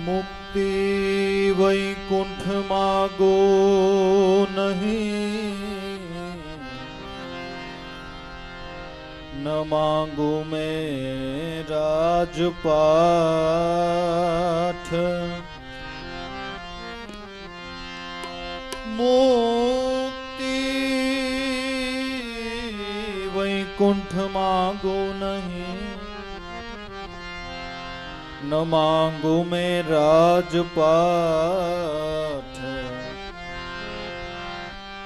मुक्ति वैकुंठ मागो नहीं, न मांगू मैं राजपाठ। मुक्ति वैकुंठ मांगो नहीं, न मांगू मैं राजपाठ।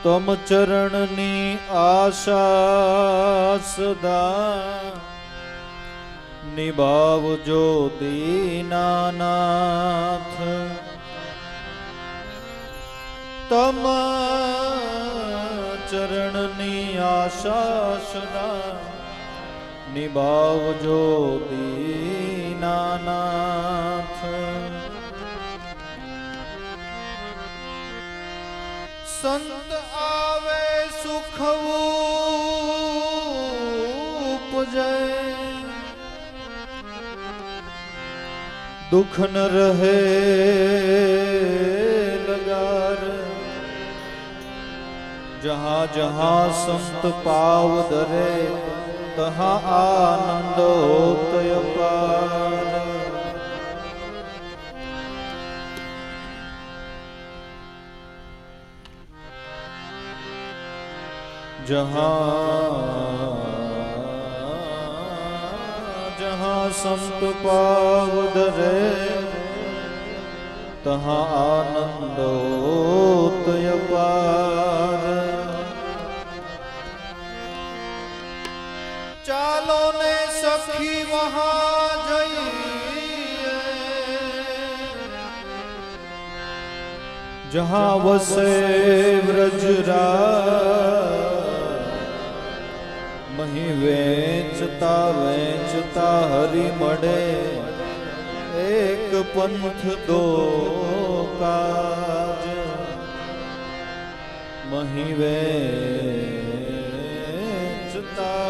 तम चरणनी आशा सदा निभावजो दीनानाथ। तम चरणनी आशा सदा निभावजो दीनानाथ। संत आवे सुख उपजे, दुख न रहे लगार। जहाँ जहाँ संत पाव धरे, तहाँ आनंद होत अपार। जहाँ जहाँ संत पाव धरे, तहाँ आनंद होत अपार। चालो ने सखी वहाँ जाइए, जहाँ वसे व्रजराज। मही वेचता वेचता हरि मड़े, एक पंथ दो काज। मही वेचता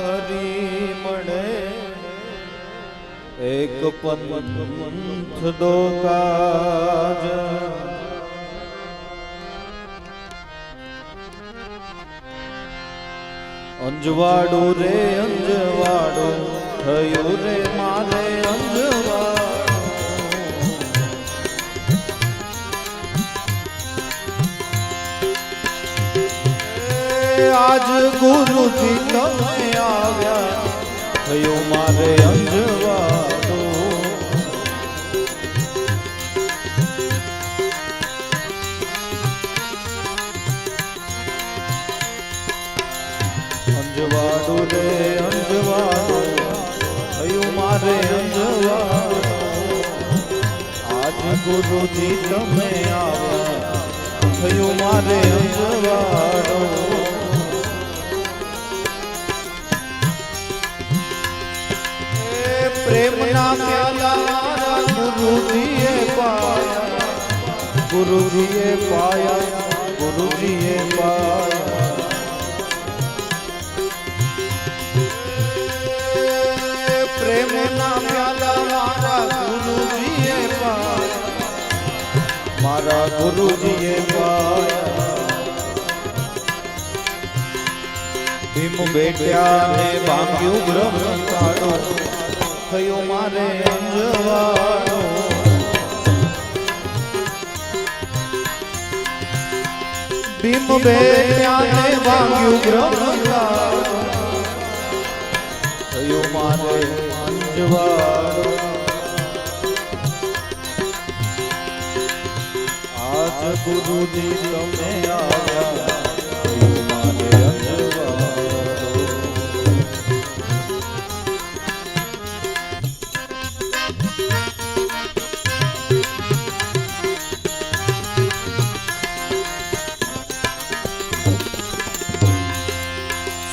हरि मड़े, एक पंथ दो काज। अंजवाड़ू रे अंजवाड़ू थयो रे मारे अंजवाड़ू। आज गुरु जी तमे आव्या, थयो मारे अंजवाड़ू। अंजवाड़ू रे अंजवाड़ू थयो मारे अंजवाड़ू। आज गुरु जी तमे आव्या, थयो मारे अंजवाड़ू। प्रेम ना प्याला मारा गुरु जीए पाया, गुरु जीए पाया, गुरु जीए पाया। प्रेम ना प्याला मारा गुरु जीए पाया, मारा गुरु जीए पाया। भीम बेट्या ने भांग्यू ब्रह्म ताड़ो, थयो मारे अंजवाड़ो। भीम बेट्या ने भांग्यू ब्रह्म ताड़ो, थयो मारे अंजवाड़ो। आज गुरु जी तमे आव्या, थयो मारे अंजवाड़ो।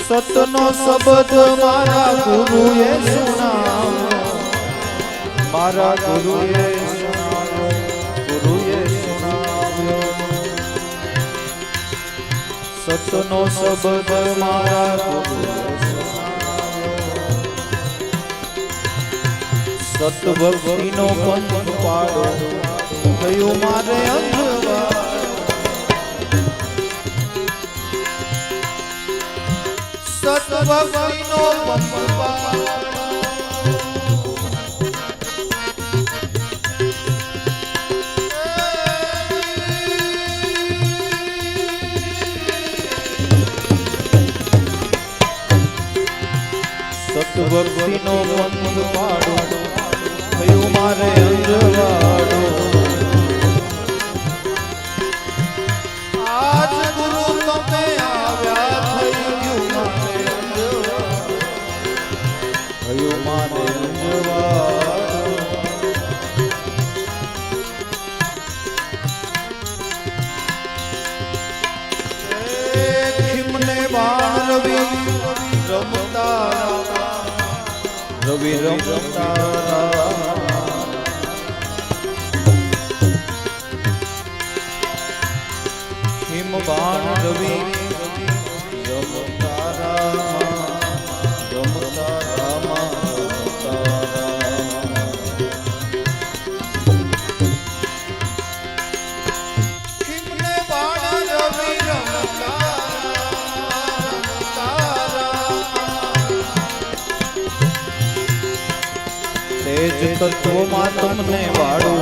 सतनो शब्द मारा गुरुए सुनाव्यो, मारा गुरुए सुनाव्यो, गुरुए सुनाव्यो। सतनो शब्द मारा गुरुए सुनाव्यो। सतभक्ति नो पंथ पाड़ो, થયું મારે અંજવાળું. સત્વનો સતભક્તિનો પંથ પાડો થયું મારે અંજવાળો. આજ ગુરુ તમે આવ્યા થયું મારે અંજવાળો, થયું મારે અંજવાળો. ખીમને બાણ રવિ રમતા રવિ રમતા હિમ બાણ રવિ રમતા રમતા રામા હિમને બાણ રવિ રમતા તેજ તત્વમાં તમને વાળો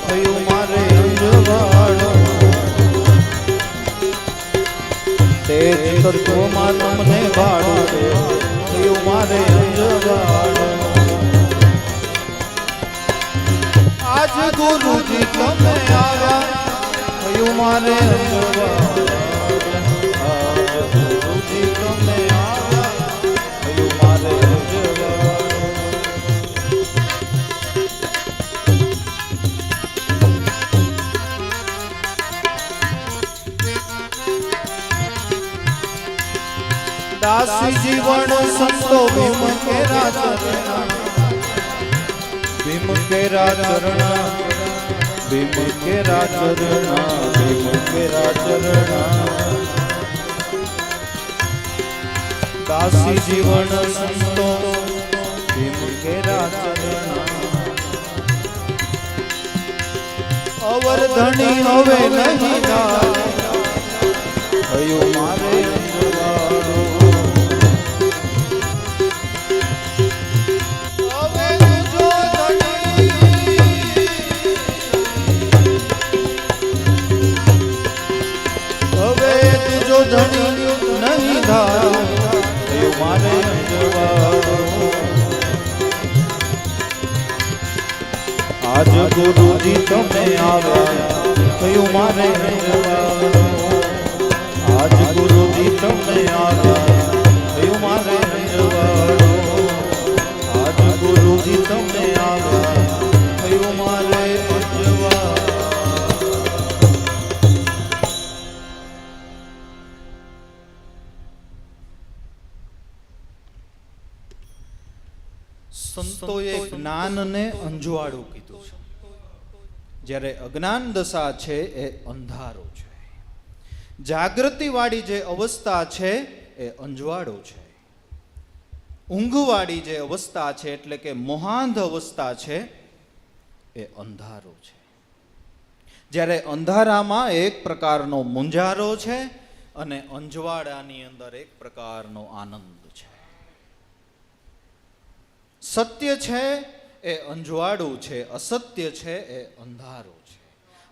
થયું મારે અંજવાળો. તેજ તત્વમાં તમને વાળો થયું મારે અંજવાળો. આજ ગુરુજી તમે આવ્યા થયું મારે અંજવાળો. આજ ગુરુજી તમે આવ્યા થયું મારે અંજવાળો. દાસી જીવન સંતો ભીમ કેરા ચરણા, ભીમ કેરા ચરણા, ભીમ કેરા ચરણા, ભીમ કેરા ચરણા. દાસી જીવન સંતો ભીમ કેરા ચરણા. અવરધણી હવે નહીં થાય થયું મારે અંજવાળો. ધણી નહીં ધારો થયું મારે અંજવાળો. આજ ગુરુજી તમે આવ્યા થયું મારે અંજવાળો. આજ ગુરુજી તમે આવ્યા થયું મારે અંજવાળો. આજ ગુરુજી તમે આવ્યા થયું મારે અંજવાળો. સંતોએ જ્ઞાનને અંજવાળું કીધું છે, જ્યારે અજ્ઞાન દશા છે એ અંધારો છે. જાગૃતિ વાળી જે અવસ્થા છે એ અંજવાળો છે. ઊંઘવાળી જે અવસ્થા છે એટલે કે મોહાંધ અવસ્થા છે એ અંધારો છે. જ્યારે અંધારામાં એક પ્રકારનો મૂંઝારો છે અને અંજવાળાની અંદર એક પ્રકારનો આનંદ છે. સત્ય છે એ અંજવાળું છે, અસત્ય છે એ અંધારો છે.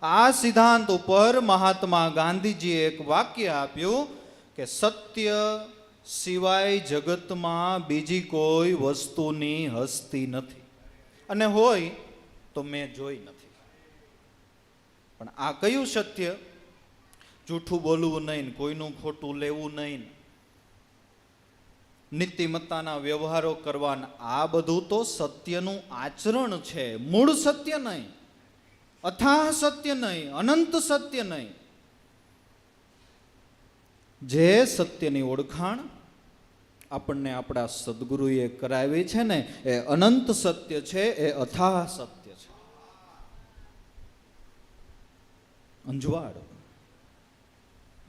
આ સિદ્ધાંત ઉપર મહાત્મા ગાંધીજીએ એક વાક્ય આપ્યું કે સત્ય સિવાય જગતમાં બીજી કોઈ વસ્તુની હસ્તી નથી, અને હોય તો મેં જોઈ નથી. પણ આ કયું સત્ય? જૂઠું બોલવું નહીં, કોઈનું ખોટું લેવું નહીં, નીતિમત્તાના વ્યવહારો કરવાના, આ બધું તો સત્યનું આચરણ છે, મૂળ સત્ય નહીં, અથાહ સત્ય નહીં, અનંત સત્ય નહીં. જે સત્યની ઓળખાણ આપણને આપણા સદગુરુએ કરાવી છે ને એ અનંત સત્ય છે, એ અથાહ સત્ય છે. અંજવાળ.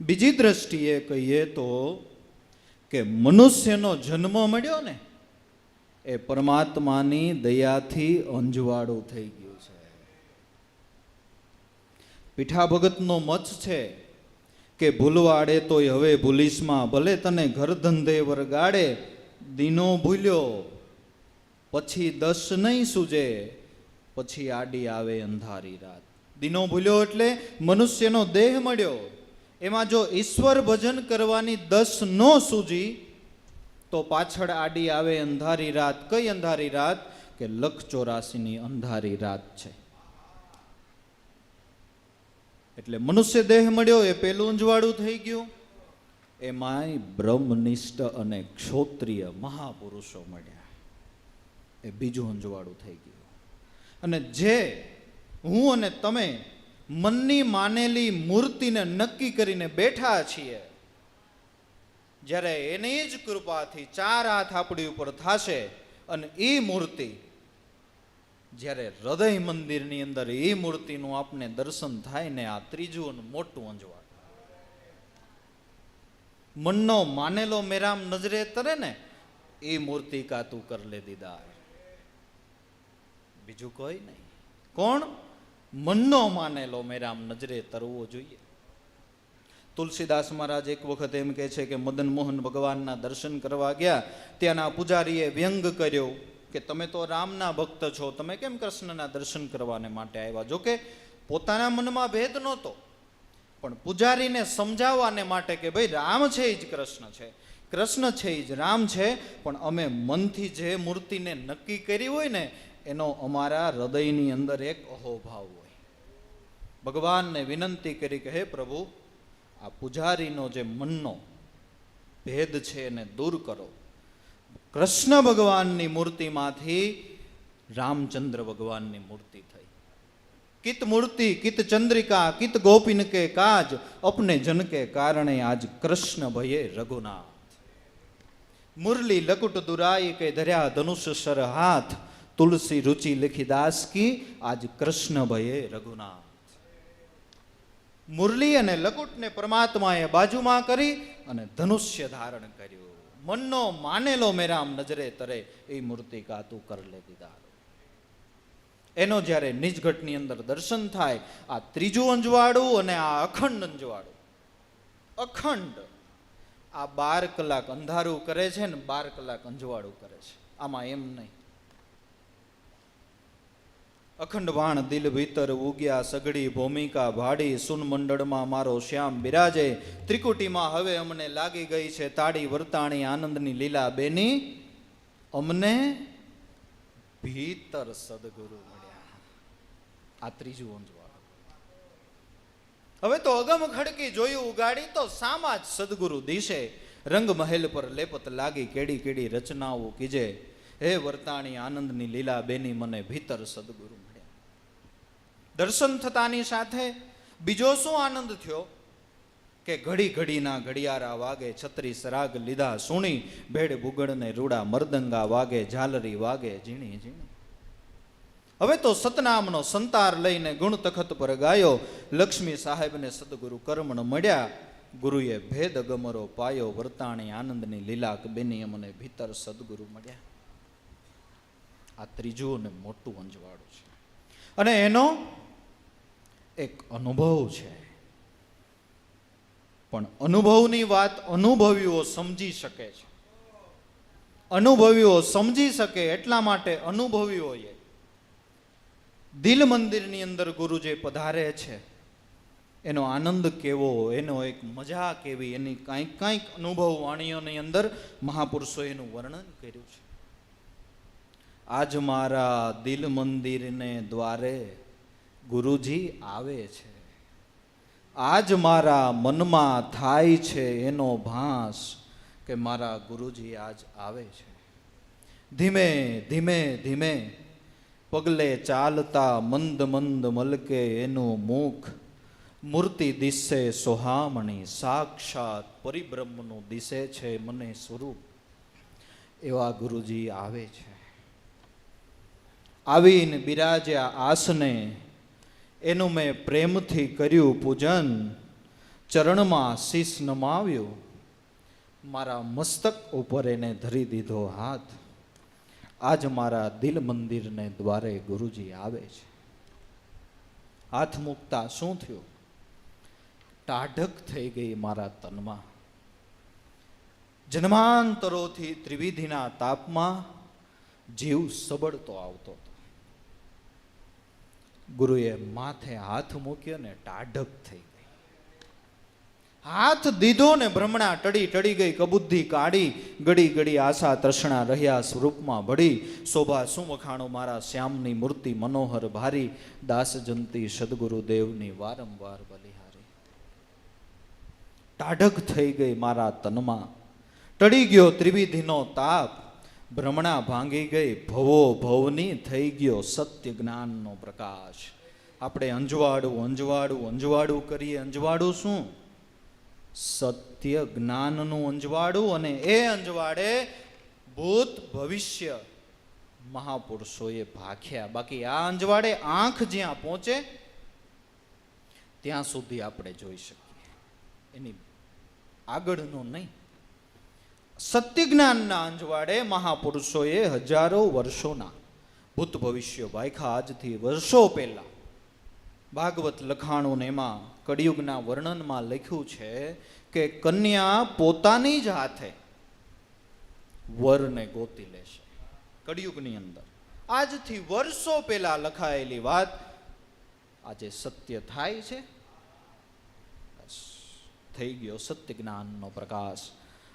બીજી દ્રષ્ટિએ કહીએ તો કે મનુષ્યનો જન્મ મળ્યો ને એ પરમાત્માની દયાથી અંજવાળું થઈ ગયું છે. પીઠા ભગતનો મત છે કે ભૂલવાડે તોય હવે ભૂલીશમાં, ભલે તને ઘર ધંધે વરગાડે, દીનો ભૂલ્યો પછી દસ નહીં સૂજે, પછી આડી આવે અંધારી રાત. દીનો ભૂલ્યો એટલે મનુષ્યનો દેહ મળ્યો, એમાં જો ઈશ્વર ભજન કરવાની દસ ન સૂજી તો પાછળ આડી આવે અંધારી રાત. કઈ અંધારી રાત? કે 1,84,ની અંધારી રાત છે. એટલે મનુષ્ય દેહ મળ્યો એ પેલું અંજવાળું થઈ ગયું. એમાંય બ્રહ્મનિષ્ઠ અને ક્ષોત્રિય મહાપુરુષો મળ્યા, એ બીજું અંજવાળું થઈ ગયું. અને જે હું અને તમે મનની માનેલી મૂર્તિને નક્કી કરીને બેઠા છીએ, જ્યારે એની જ કૃપાથી 4 હાથ આપણી ઉપર થશે અને એ મૂર્તિ જ્યારે હૃદય મંદિરની અંદર એ મૂર્તિનું આપને દર્શન થાય ને, આ ત્રીજું અને મોટું અંજવાળ. મનનો માનેલો મેરામ નજરે તરે ને, એ મૂર્તિ કા તું કર લે દીદાર, બીજું કોઈ નહીં. કોણ? મનનો માનેલો મેરામ નજરે તરવો જોઈએ. તુલસીદાસ મહારાજ એક વખત એમ કહે છે કે મદન મોહન ભગવાનના દર્શન કરવા ગયા, ત્યાંના પૂજારીએ વ્યંગ કર્યો કે તમે તો રામના ભક્ત છો, તમે કેમ કૃષ્ણના દર્શન કરવાને માટે આવ્યા? જોકે પોતાના મનમાં ભેદ નહોતો, પણ પૂજારીને સમજાવવાને માટે કે ભાઈ રામ છે એ જ કૃષ્ણ છે, કૃષ્ણ છે એ જ રામ છે, પણ અમે મનથી જે મૂર્તિને નક્કી કરી હોય ને એનો અમારા હૃદયની અંદર એક અહોભાવ હોય. ભગવાનને વિનંતી કરી કે હે પ્રભુ, આ પૂજારીનો જે મનનો ભેદ છે એને દૂર કરો. કૃષ્ણ ભગવાનની મૂર્તિમાંથી રામચંદ્ર ભગવાનની મૂર્તિ થઈ. કિત મૂર્તિ કિત ચંદ્રિકા કિત ગોપિન કે કાજ, અપને જન કે કારણે આજ કૃષ્ણ ભયે રઘુનાથ. મુરલી લકુટ દુરાઈ કે ધર્યા ધનુષ સર હાથ, તુલસી રુચિ લખી દાસ કી આજ કૃષ્ણ ભયે રઘુનાથ. મુરલી અને લકુટને પરમાત્માએ બાજુમાં કરી અને ધનુષ્ય ધારણ કર્યું. મનનો માનેલો મેરામ નજરે તરે, એ મૂર્તિ કા તું કર લે દીદાર. એનો જ્યારે નિજઘટની અંદર દર્શન થાય, આ ત્રીજું અંજવાળું અને આ અખંડ અંજવાળું, અખંડ આ 12 કલાક અંધારું કરે છે ને 12 કલાક અંજવાળું કરે છે. આમાં એમ નહીં. અખંડ વાણ દિલ ભીતર ઉગ્યા સગડી ભૂમિકા ભાડી, સુન મંડળમાં મારો શ્યામ બિરાજે, ત્રિકુટીમાં હવે અમને લાગી ગઈ છે તાળી, વર્તાણી આનંદની લીલા બેની અમને ભીતર સદગુરુ મળ્યા. આ ત્રીજું અંજવાળું. હવે તો અગમ ખડકી જોયું ઉગાડી, તો સામા જ સદગુરુ દિશે, રંગ મહેલ પર લેપત લાગી કેડી કેડી રચનાઓ કીજે, હે વર્તાણી આનંદની લીલા બેની મને ભીતર સદગુરુ મળ્યા. દર્શન થતાની સાથે બીજો શું આનંદ થયો કે ઘડી ઘડીના ઘડિયાળા વાગે, છત્રી સરાગ લીધા સુણી, ભેડ બુગડને રૂડા મરદંગા વાગે, ઝાલરી વાગે ઝીણી ઝીણી. હવે તો સતનામનો સંતાર લઈને ગુણ તખત પર ગાયો, લક્ષ્મી સાહેબને સદગુરુ કર્મણ મળ્યા, ગુરુએ ભેદ ગમરો પાયો, વર્તાણી આનંદની લીલા બેની અમને ભીતર સદગુરુ મળ્યા. આ ત્રીજું ને મોટું અંજવાળું છે અને એનો એક અનુભવ છે. પણ અનુભવની વાત અનુભવીઓ સમજી શકે છે. અનુભવીઓ સમજી શકે એટલા માટે અનુભવીઓએ દિલ મંદિરની અંદર ગુરુ જે પધારે છે એનો આનંદ કેવો, એનો એક મજા કેવી, એની કાંઈક કાંઈક અનુભવ વાણીઓની અંદર મહાપુરુષોએ એનું વર્ણન કર્યું છે. આજ મારા દિલ મંદિરને દ્વારે ગુરુજી આવે છે, આજ મારા મનમાં થાય છે એનો ભાસ કે મારા ગુરુજી આજ આવે છે. ધીમે ધીમે ધીમે પગલે ચાલતા મંદ મંદ મલકે એનું મુખ, મૂર્તિ દિશે સોહામણી, સાક્ષાત પરિબ્રહ્મનું દિશે છે મને સ્વરૂપ. એવા ગુરુજી આવે છે. આવીને બિરાજ્યા આસને, એનું મેં પ્રેમથી કર્યું પૂજન, ચરણમાં શીશ નમાવ્યું, મારા મસ્તક ઉપર એને ધરી દીધો હાથ. આજ મારા દિલ મંદિરને દ્વારે ગુરુજી આવે છે. હાથ મૂકતા શું થયું? ટાઢક થઈ ગઈ મારા તનમાં. જન્માંતરોથી ત્રિવિધિના તાપમાં જીવ સબળતો આવતો હતો. ગુરુએ માથે હાથ મૂક્યો ને ટાઢક થઈ ગઈ. હાથ દીધો ને ભ્રમણા ટળી ટળી ગઈ. કબુદ્ધિ કાઢી ગડી ગડી આશા તૃષ્ણા રહ્યા સ્વરૂપમાં ભળી. શોભા શું વખાણો મારા શ્યામની મૂર્તિ મનોહર ભારી. દાસ જંતી સદગુરુદેવની વારંવાર બલિહારી. ટાઢક થઈ ગઈ મારા તનમાં. ટળી ગયો ત્રિવિધિનો તાપ. ભ્રમણા ભાંગી ગઈ ભવો ભવની. થઈ ગયો સત્ય જ્ઞાનનો પ્રકાશ. આપણે અંજવાળું અંજવાળું અંજવાળું કરીએ. અંજવાળું શું? સત્ય જ્ઞાનનું અંજવાળું. અને એ અંજવાડે ભૂત ભવિષ્ય મહાપુરુષોએ ભાખ્યા. બાકી આ અંજવાડે આંખ જ્યાં પહોંચે ત્યાં સુધી આપણે જોઈ શકીએ, એની આગળનો નહીં. સત્ય જ્ઞાનના અંજવાડે મહાપુરુષોએ હજારો વર્ષોના ભૂત ભવિષ્ય ભાખ્યા. આજથી વર્ષો પહેલા ભાગવત લખાણું ને એમાં કળિયુગના વર્ણનમાં લખ્યું છે કે કન્યા પોતાની જ હાથે વરને ગોતી લેશે. કળિયુગની અંદર આજથી વર્ષો પહેલા લખાયેલી વાત આજે સત્ય થાય છે. થઈ ગયો સત્ય જ્ઞાનનો પ્રકાશ.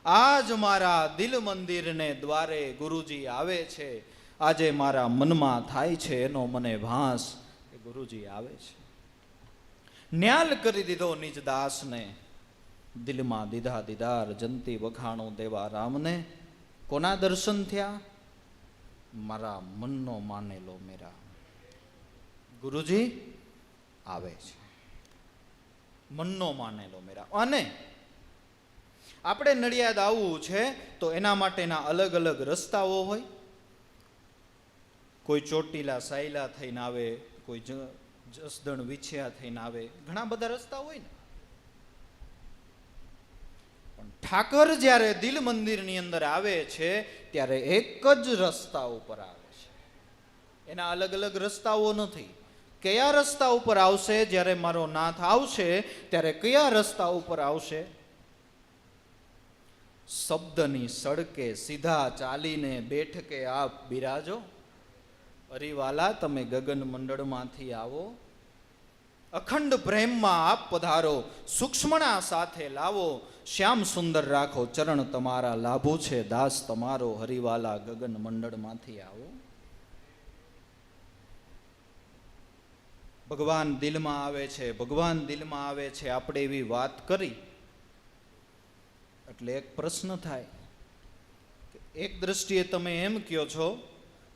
આજ મારા દિલ મંદિરને દ્વારે ગુરુજી આવે છે. આજે મારા મનમાં થાય છે એનો મને ભાસ કે ગુરુજી આવે છે. ન્યાલ કરી દીધો નિજ દાસને, દિલમાં દીધા દીદાર. જંતી વખાણો દેવા રામને. કોના દર્શન થયા? મારા મનનો માનેલો મેરા. ગુરુજી આવે છે, મનનો માનેલો મેરા. અને આપણે નડિયાદ આવવું છે તો એના માટેના અલગ અલગ રસ્તાઓ હોય. કોઈ ચોટીલા સાયલા થઈને આવે, કોઈ જસદણ વિછયા થઈને આવે. ઘણા બધા રસ્તા હોય ને. પણ ઠાકર જ્યારે દિલ મંદિરની અંદર આવે છે ત્યારે એક જ રસ્તા ઉપર આવે છે. એના અલગ અલગ રસ્તાઓ નથી. કયા રસ્તા ઉપર આવશે? જ્યારે મારો નાથ આવશે ત્યારે કયા રસ્તા ઉપર આવશે? શબ્દની સડકે સીધા ચાલીને બેઠકે આપ બિરાજો. અરીવાલા તમે ગગન મંડળમાંથી આવો. અખંડ પ્રેમમાં આપ પધારો. સૂક્ષ્મણા સાથે લાવો. શ્યામ સુંદર રાખો ચરણ તમારા. લાભો છે દાસ તમારો. હરિવાલા ગગન મંડળમાંથી આવો. ભગવાન દિલમાં આવે છે, ભગવાન દિલમાં આવે છે. આપણે એવી વાત કરી એટલે એક પ્રશ્ન થાય. એક દ્રષ્ટિએ તમે એમ કહો છો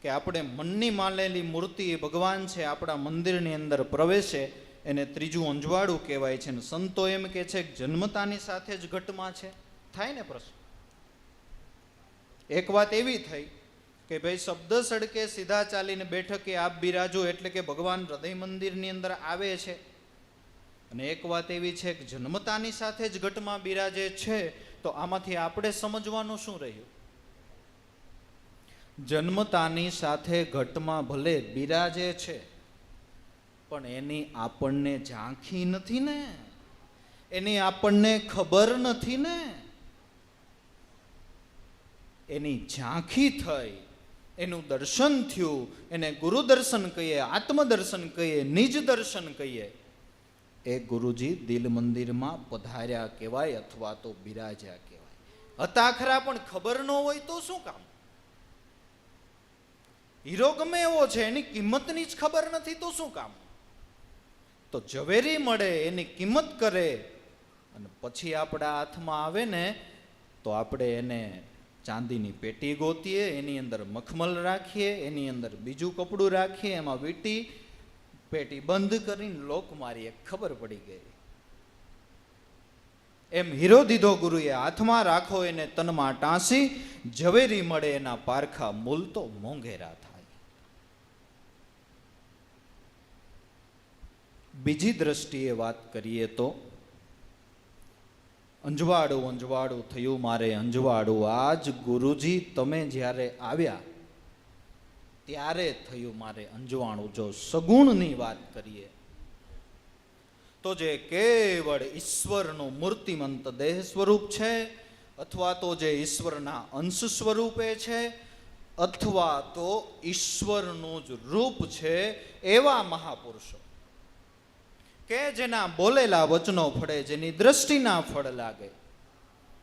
કે આપણે મનની માનેલી મૂર્તિ ભગવાન છે આપણા મંદિરની અંદર પ્રવેશે એને ત્રીજું અંજવાળું કહેવાય છે. ને સંતો એમ કે છે કે જન્મતાની સાથે જ ઘટમાં છે. થાય ને પ્રશ્ન. એક વાત એવી થઈ કે ભાઈ શબ્દ સડકે સીધા ચાલીને બેઠકે આપ બિરાજો એટલે કે ભગવાન હૃદય મંદિરની અંદર આવે છે. અને એક વાત એવી છે કે જન્મતાની સાથે જ ઘટમાં બિરાજે છે. તો આમાંથી આપણે સમજવાનું શું રહ્યું? જન્મતાની સાથે ઘટમાં ભલે બિરાજે છે પણ એની આપણને ઝાંખી નથી ને, એની આપણને ખબર નથી ને. એની ઝાંખી થઈ, એનું દર્શન થયું. એને ગુરુ દર્શન કહીએ, આત્મદર્શન કહીએ, નિજ દર્શન કહીએ. એ ગુરુજી દિલ મંદિરમાં પધાર્યા કહેવાય અથવા તો બિરાજ્યા કહેવાય. હતા ખરા પણ ખબર ન હોય તો શું કામ? હીરો ગમે એવો છે એની કિંમતની જ ખબર નથી તો શું કામ? તો ઝવેરી મળે એની કિંમત કરે અને પછી આપણા હાથમાં આવે ને તો આપણે એને ચાંદીની પેટી ગોતીએ, એની અંદર મખમલ રાખીએ, એની અંદર બીજું કપડું રાખીએ, એમાં વીંટી પેટી બંધ કરીને લોક મારીએ. ખબર પડી ગઈ. એમ હીરો દીધો ગુરુએ હાથમાં, રાખો એને તનમાં ટાંસી. ઝવેરી મળે એના પારખા, મૂલ તો મોંઘેરા થાય. બીજી દ્રષ્ટિએ વાત કરીએ તો અંજવાળું અંજવાળું થયું મારે અંજવાળું. આજ ગુરુજી તમે જ્યારે આવ્યા ત્યારે થયું મારે અંજવાળું. જો સગુણની વાત કરીએ તો જે કેવળ ઈશ્વરનું મૂર્તિમંત દેહ સ્વરૂપ છે, અથવા તો જે ઈશ્વરના અંશ સ્વરૂપે છે, અથવા તો ઈશ્વરનું જ રૂપ છે, એવા મહાપુરુષો કે જેના બોલેલા વચનો ફળે, જેની દ્રષ્ટિના ફળ લાગે,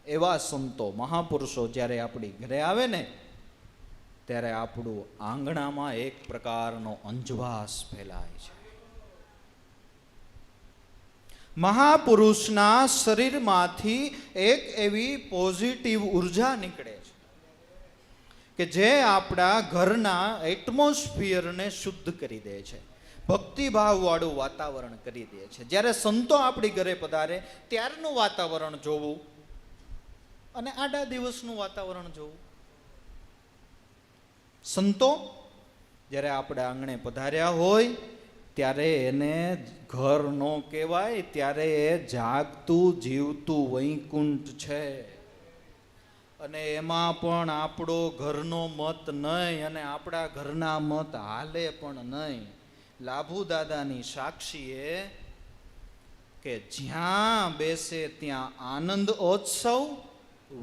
એવા સંતો મહાપુરુષો જ્યારે આપણી ઘરે આવે ને, ત્યારે આપણું આંગણામાં એક પ્રકારનો અંજવાસ ફેલાય છે. મહાપુરુષના શરીરમાંથી એક એવી પોઝિટિવ ઉર્જા નીકળે છે કે જે આપણા ઘરના એટમોસ્ફિયરને શુદ્ધ કરી દે છે, ભક્તિભાવવાળું વાતાવરણ કરી દે છે. જ્યારે સંતો આપણી ઘરે પધારે ત્યારનું વાતાવરણ જોવું અને આડા દિવસનું વાતાવરણ જોવું. સંતો જ્યારે આપણે આંગણે પધાર્યા હોય ત્યારે એને ઘર ન કહેવાય, ત્યારે એ જાગતું જીવતું વૈકુંઠ છે. અને એમાં પણ આપણો ઘરનો મત નહીં અને આપણા ઘરના મત હાલે પણ નહીં. લાભુ દાદાની સાક્ષીએ કે જ્યાં બેસે ત્યાં આનંદ ઓત્સવ,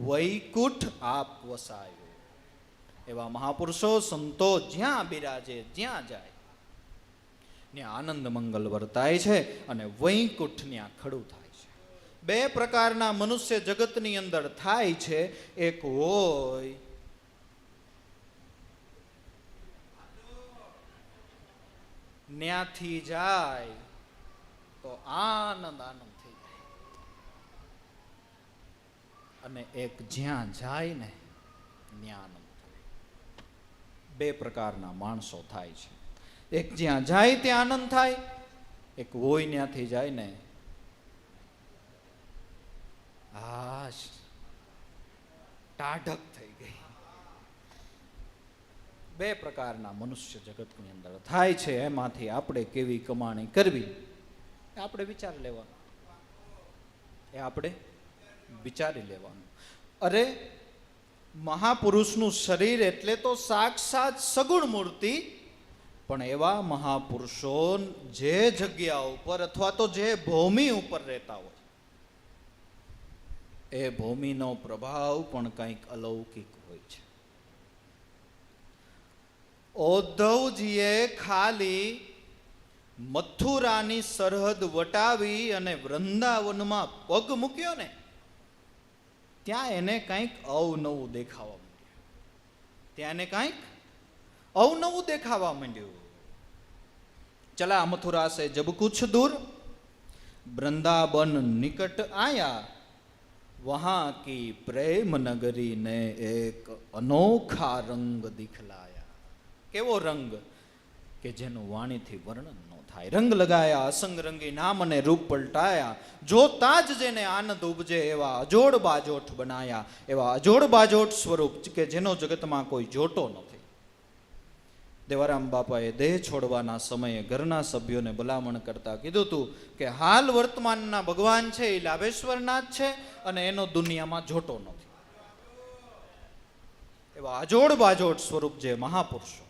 વૈકુંઠ આપ વસાયો. એવા મહાપુરુષો સંતો જ્યાં બિરાજે, જ્યાં જાય ત્યાં આનંદ મંગલ વર્તાય છે અને વૈકુંઠ ત્યાં ખડું થાય છે. બે પ્રકારના મનુષ્ય જગતની અંદર થાય છે. એક હોય ન્યાથી જાય તો આનંદ આનંદ થઈ જાય, અને એક જ્યાં જાય ને ત્યાં આનંદ થાય. બે પ્રકારના માણસો થાય છે. એક જ્યાં જાય ત્યાં આનંદ થાય, એક હોય ત્યાંથી જાય ને હાશ ટાઢક થઈ ગઈ. બે પ્રકારના મનુષ્ય જગતની અંદર થાય છે. એમાંથી આપણે કેવી કમાણી કરવી એ આપણે વિચાર લેવાનું, એ આપણે વિચારી લેવાનું. અરે મહાપુરુષનું શરીર એટલે તો સાક્ષાત સગુણ મૂર્તિ, પણ એવા મહાપુરુષો જે જગ્યા ઉપર અથવા તો જે ભૂમિ ઉપર રહેતા હોય એ ભૂમિનો પ્રભાવ પણ કંઈક અલૌકિક હોય છે. ઉદ્ધવજીએ ખાલી મથુરાની સરહદ વટાવી અને વૃંદાવનમાં પગ મૂક્યો ને, ત્યાં એને કંઈક અવનવું દેખાવા માંડ્યું. ત્યાં એને કંઈક અવનવું દેખાવા માંડ્યું. ચલા મથુરા સે જબ કુછ દૂર वृंदावन निकट आया, वहां की प्रेम नगरी ने एक अनोखा रंग दिखलाया. केवो रंग કે જેનું વાણીથી વર્ણન ન થાય. રંગ લગાયા, અસંગ રંગી નામ અને રૂપ પલટાયા, જોતા જ જેને આનંદ ઉપજે એવા અજોડ બાજોઠ બનાયા. એવા અજોડ બાજોઠ સ્વરૂપ કે જેનો જગતમાં કોઈ જોટો નથી. દેવારામ બાપાએ દેહ છોડવાના સમયે ઘરના સભ્યોને ભલામણ કરતા કીધું હતું કે હાલ વર્તમાનના ભગવાન છે એ લાભેશ્વરનાથ છે અને એનો દુનિયામાં જોટો નથી. એવા અજોડ બાજોઠ સ્વરૂપ જે મહાપુરુષો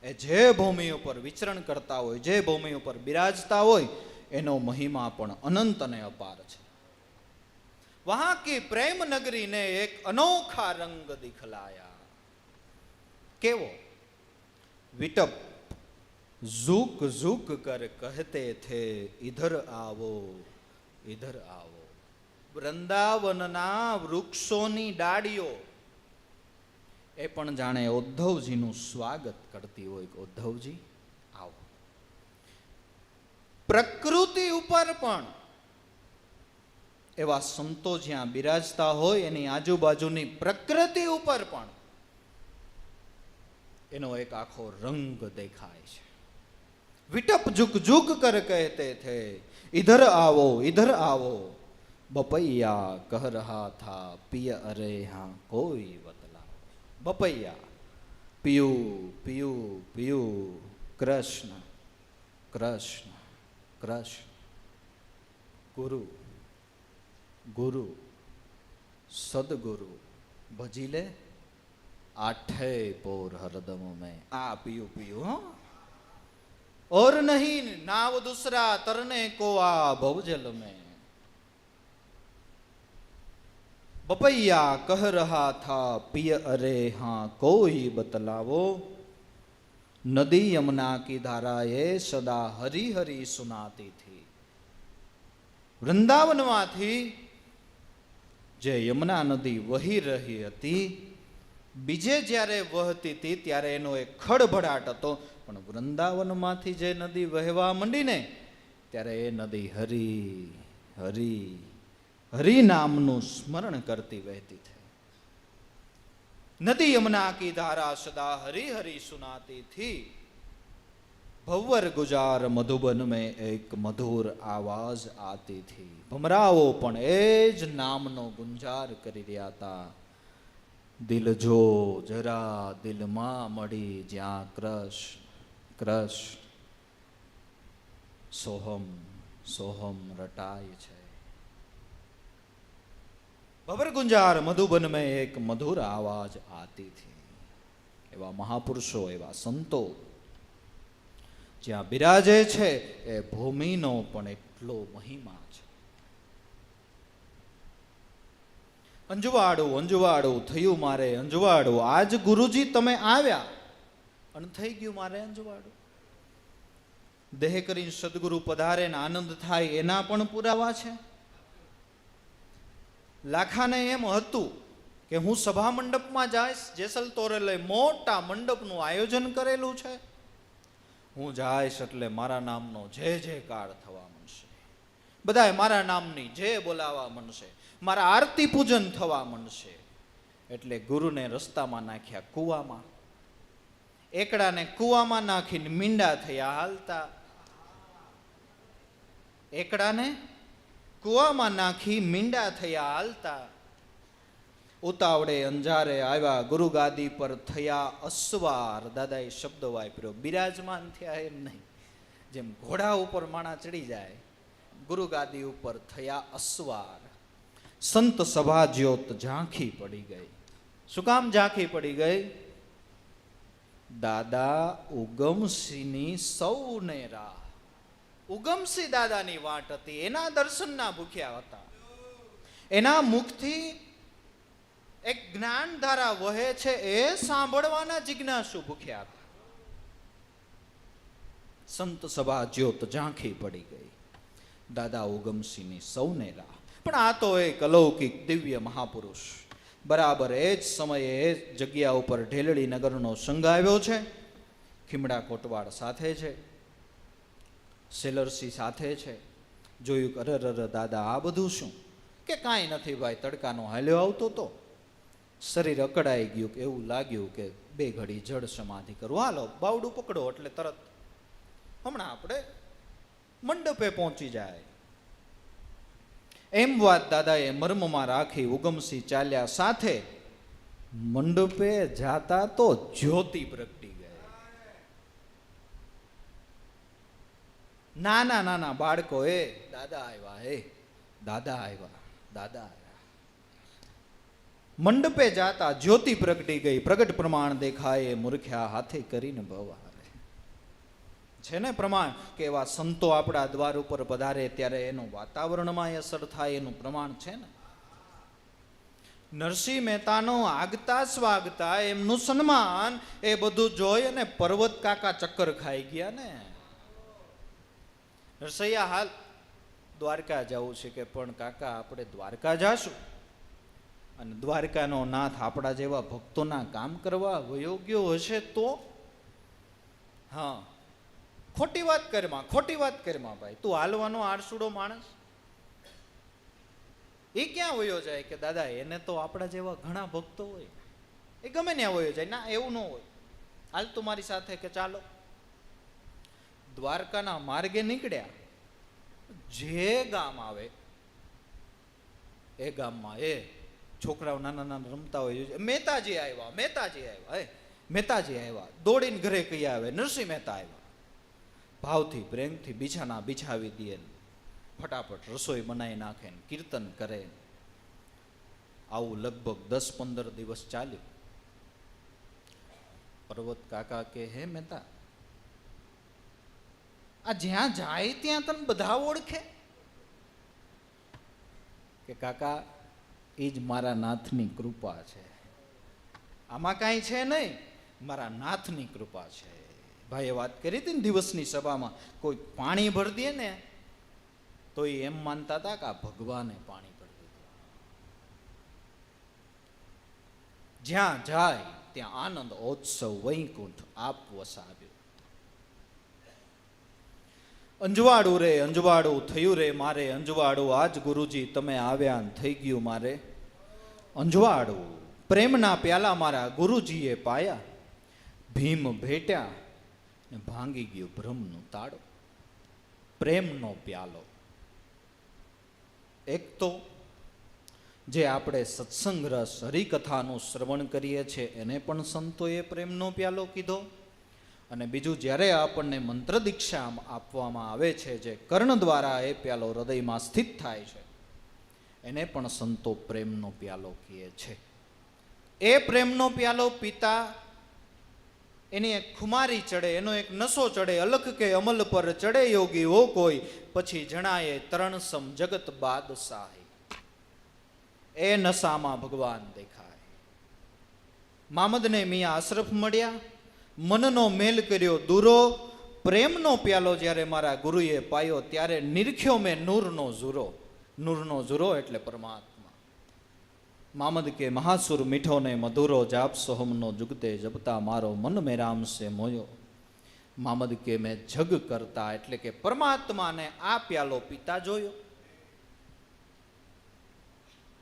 એ જે ભૂમિ ઉપર વિચરણ કરતા હોય, જે ભૂમિ ઉપર બિરાજતા હોય, એનો મહિમા પણ અનંત અને અપાર છે. વહાં કી પ્રેમ નગરીને એક અનોખા રંગ દિખલાયા. કેવો? વિટપ ઝુક ઝુક કર કહેતે થે ઇધર આવો, ઇધર આવો. વૃંદાવનના વૃક્ષોની ડાળીઓ એ પણ જાણે ઉદ્ધવજીનું સ્વાગત કરતી હોય કે ઉદ્ધવજી આવો. પ્રકૃતિ ઉપર પણ એવા સંતો જ્યાં બિરાજતા હોય એની આજુબાજુની પ્રકૃતિ ઉપર પણ એનો એક આખો રંગ દેખાય છે. વિટપ ઝુક ઝુક કર કહેતે થે ઇધર આવો, ઇધર આવો. બપૈયા કહ રહા થા પિય અરે હા કોઈ બતલાવો. બપૈયા પિયું પિયું પિયું, કૃષ્ણ કૃષ્ણ કૃષ્ણ. ગુરુ ગુરુ સદગુરુ ભજી લે આઠે પોર હરદમ મેં. આ પીયું પીયું. હો और नहीं नाव दूसरा तरने को आ भवजल में। बपैया कह रहा था पिय अरे हाँ कोई बतलावो, नदी यमुना की धारा ये सदा हरी हरी सुनाती थी। વૃંદાવનમાંથી જે યમુના નદી વહી રહી હતી, બીજે જ્યારે વહતી હતી ત્યારે એનો એક ખડભડાટ હતો, પણ વૃંદાવનમાંથી જે નદી વહેવા માંડીને ત્યારે એ નદી હરી હરી હરી નામનું સ્મરણ કરતી વહેતી થઈ। नदी यमुना की धारा सदा हरी हरी सुनाती थी। भंवर गुजार मधुबन में एक मधुर आवाज आती थी। भमराओ पण ए ज नामनो गुंजार કરી રહ્યા હતા। દિલ જો જરા દિલમાં મળી જ્યાં કૃષ્ણ કૃષ્ણ સોહમ સોહમ રટાય છે। भंवर गुंजार मधुबन में एक मधुर आवाज आती थी। एवा महापुरुषो एवा संतो ज्યાં બિરાજે છે એ ભૂમિનો પણ એટલો મહિમા છે। અંજવાડું અંજવાડું થયું મારે અંજવાડું, આજ ગુરુજી તમે આવ્યા અને થઈ ગયું મારે અંજવાડું। દેહ કરીને સદગુરુ પધારે ને આનંદ થાય એના પણ પુરાવા છે। લાખાને એમ હતું કે હું સભા મંડપમાં જઈશ, જેસલ તોરલે મોટા મંડપનું આયોજન કરેલું છે, હું જઈશ એટલે મારા નામનો જે જયકાર થવા માંડશે, બધાય મારા નામની જે બોલાવા માંડશે, મારા આરતી પૂજન થવા માંડશે। એટલે ગુરુને રસ્તામાં નાખ્યા કૂવામાં, એકડાને કૂવામાં નાખીને મીંડા થયા હાલતા। એકડાને કૂવામાં નાખી મીંડા થયા હાલતા। ઉતાવળે અંજારે આવ્યા ગુરુ ગાદી પર થયા અસવાર। દાદાએ શબ્દ વાપર્યો, બિરાજમાન થયા એમ નહીં, જેમ ઘોડા ઉપર માણા ચડી જાય, ગુરુ ગાદી ઉપર થયા અસવાર। સંત સભા જ્યોત ઝાંખી પડી ગઈ। શું કામ ઝાંખી પડી ગઈ? દાદા ઉગમસિંહની સૌને રાહ, ઉગમસિંહ દાદાની વાટ હતી, એના દર્શનના ભૂખ્યા હતા। એના મુખથી એક જ્ઞાન ધારા વહે છે એ સાંભળવાના જિજ્ઞાસુ ભૂખ્યા હતા। સંત સભા જ્યોત ઝાંખી પડી ગઈ। દાદા ઉગમસિંહની સૌને રાહ। પણ આ તો એક અલૌકિક દિવ્ય મહાપુરુષ બરાબર એ જ સમયે એ જગ્યા ઉપર ઢેલડી નગરનો સંઘ આવ્યો છે। ખીમડા કોટવાડ સાથે છે, સેલરસી સાથે છે। જોયું કે અરર દાદા આ બધું શું? કે કાંઈ નથી ભાઈ, તડકાનો હાલ્યો આવતો તો શરીર અકળાઈ ગયું, કે એવું લાગ્યું કે બે ઘડી જળ સમાધિ કરું, હાલો બાવડું પકડો એટલે તરત હમણાં આપણે મંડપે પહોંચી જાય। એમ વાત દાદાએ મર્મમાં રાખી ઉગમસિંહ ચાલ્યા સાથે। મંડપે જાતા તો જ્યોતિ પ્રગટી ગઈ। નાના નાના બાળકો એ દાદા આવ્યા, એ દાદા આવ્યા, દાદા આવ્યા। મંડપે જાતા જ્યોતિ પ્રગટી ગઈ। પ્રગટ પ્રમાણ દેખાય મૂર્ખ્યા હાથે કરીને ભવારે। છે ને પ્રમાણ કે એવા સંતો આપણા દ્વાર ઉપર પધારે ત્યારે એનું વાતાવરણમાં અસર થાય એનું પ્રમાણ છે ને। નરસિંહ મહેતાનો આગતા સ્વાગતા એમનું સન્માન એ બધું જોઈ અને પર્વત કાકા ચક્કર ખાઈ ગયા ને। નરસૈયા હાલ દ્વારકા જવું છે, કે પણ કાકા આપણે દ્વારકા જાશું અને દ્વારકાનો નાથ આપણા જેવા ભક્તોના કામ કરવા વયો ગયો હશે તો? હા, ખોટી વાત કરમાં, ખોટી વાત કરમાં ભાઈ, તું હાલવાનો આરસુડો માણસ, એ ક્યાં વયો જાય? કે દાદા એને તો આપણા જેવા ઘણા ભક્તો હોય, એ ગમે ત્યાં વયો જાય। ના, એવું ન હોય, હાલ તું મારી સાથે, કે ચાલો। દ્વારકાના માર્ગે નીકળ્યા, જે ગામ આવે એ ગામમાં એ છોકરાઓ નાના નાના રમતા હોય, મહેતાજી આવ્યા, મહેતાજી આવ્યા, મહેતાજી આવ્યા, દોડીને ઘરે કઈ આવે નરસિંહ મહેતા આવ્યા। ભાવથી પ્રેમથી બિછાના બિછાવી દે, ફટાફટ રસોઈ બનાવી નાખે, કીર્તન કરે। આવું લગભગ 10-15 દિવસ ચાલ્યું। પર્વત કાકા કે હે મહેતા, આ જ્યાં જાય ત્યાં તને બધા ઓળખે કે કાકા એ જ મારા નાથની કૃપા છે, આમાં કાંઈ છે નહીં, મારા નાથની કૃપા છે. ભાઈએ વાત કરી હતી ને દિવસની સભામાં, કોઈ પાણી ભરી દે ને તો એ એમ માનતા હતા કે આ ભગવાને પાણી ભરી દીધું. જ્યાં જાય ત્યાં આનંદ ઓત્સવ વૈકુંઠ આપ વસાવ્યું. અંજવાળું રે અંજવાળું થયું રે મારે, અંજવાળું આજ ગુરુજી તમે આવ્યા ને થઈ ગયું મારે. અંજવાળું પ્રેમના પ્યાલા મારા ગુરુજીએ પાયા, ભીમ ભેટ્યા ને ભાંગી ગયું બ્રહ્મનું તાળું. પ્રેમનો પ્યાલો, એક તો જે આપણે સત્સંગ રસ હરિકથાનું શ્રવણ કરીએ છીએ એને પણ સંતોએ પ્રેમનો પ્યાલો કીધો, અને બીજું જ્યારે આપણને મંત્ર દીક્ષા આપવામાં આવે છે, જે કર્ણ દ્વારા એ પ્યાલો હૃદયમાં સ્થિત થાય છે, એને પણ સંતો પ્રેમનો પ્યાલો કહે છે. એ પ્રેમનો પ્યાલો પીતા એની એક ખુમારી ચડે, એનો એક નશો ચડે, અલખ કે અમલ પર ચડે યોગી હો કોઈ, પછી જણાય તરણસમ જગત બાદશાહી. એ નશામાં ભગવાન દેખાય. મામદને મિયા અશરફ મળ્યા, મનનો મેલ કર્યો દૂરો, પ્રેમનો પ્યાલો જ્યારે મારા ગુરુએ પાયો, ત્યારે નિરખ્યો મેં નૂરનો ઝુરો. નૂરનો ઝુરો એટલે પરમાત્મા. મામદ કે મહાસુર મીઠો ને મધુરો, જાપ સોહમનો જુગતે જપતા મારો મન મેં રામ સે મોયો. મામદ કે મેં જગ કરતા એટલે કે પરમાત્માને આ પ્યાલો પીતા જોયો.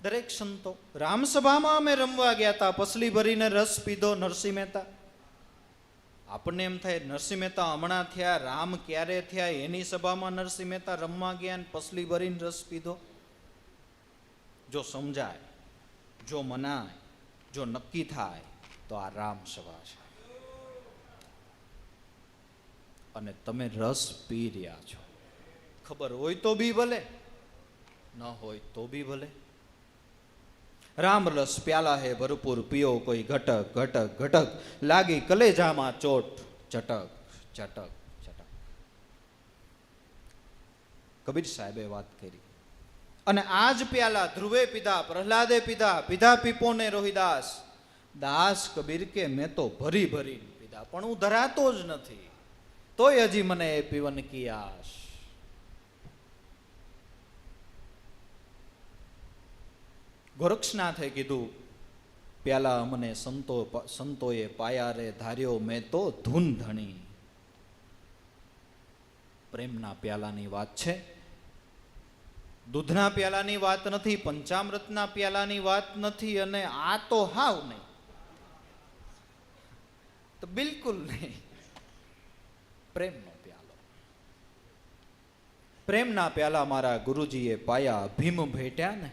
દરેક સંતો, રામસભામાં અમે રમવા ગયા હતા, પસલી ભરીને રસ પીધો નરસિંહ મહેતા. આપણને એમ થાય નરસિંહ મહેતા હમણાં થયા, રામ ક્યારે થયા, એની સભામાં નરસિંહ મહેતા રમવા ગયા ને પસલી ભરીને રસ પીધો. જો સમજાય, જો મનાય, જો નક્કી થાય તો આ રામ સભા છે. અને તમે રસ પી રહ્યા છો, ખબર હોય તો બી ભલે, ન હોય તો બી ભલે. રામ રસ પ્યાલા હે ભરપૂર પીઓ કોઈ ઘટક ઘટક ઘટક, લાગી કલેજામાં ચોટ ચટક ચટક ચટક. કબીર સાહેબે વાત કરી. અને આ જ પ્યાલા ધ્રુવે પીધા, પ્રહલાદે પીધા, પીધા પીપોને રોહિદાસ. દાસ કબીર કે મેં તો ભરી ભરી પીધા, પણ હું ધરાતો જ નથી, તોય હજી મને એ પીવન કી આશ. ગોરક્ષનાથે કીધું પ્યાલા મને સંતોએ પાયા રે, ધાર્યો મેં તો ધૂન ધણી. પ્રેમના પ્યાલાની વાત છે, દૂધના પ્યાલાની વાત નથી, પંચામૃતના પ્યાલાની વાત નથી, અને આ તો હાવ નહીં, તો બિલકુલ નહીં. પ્રેમનો પ્યાલો. પ્રેમના પ્યાલા મારા ગુરુજીએ પાયા, ભીમ ભેટ્યા ને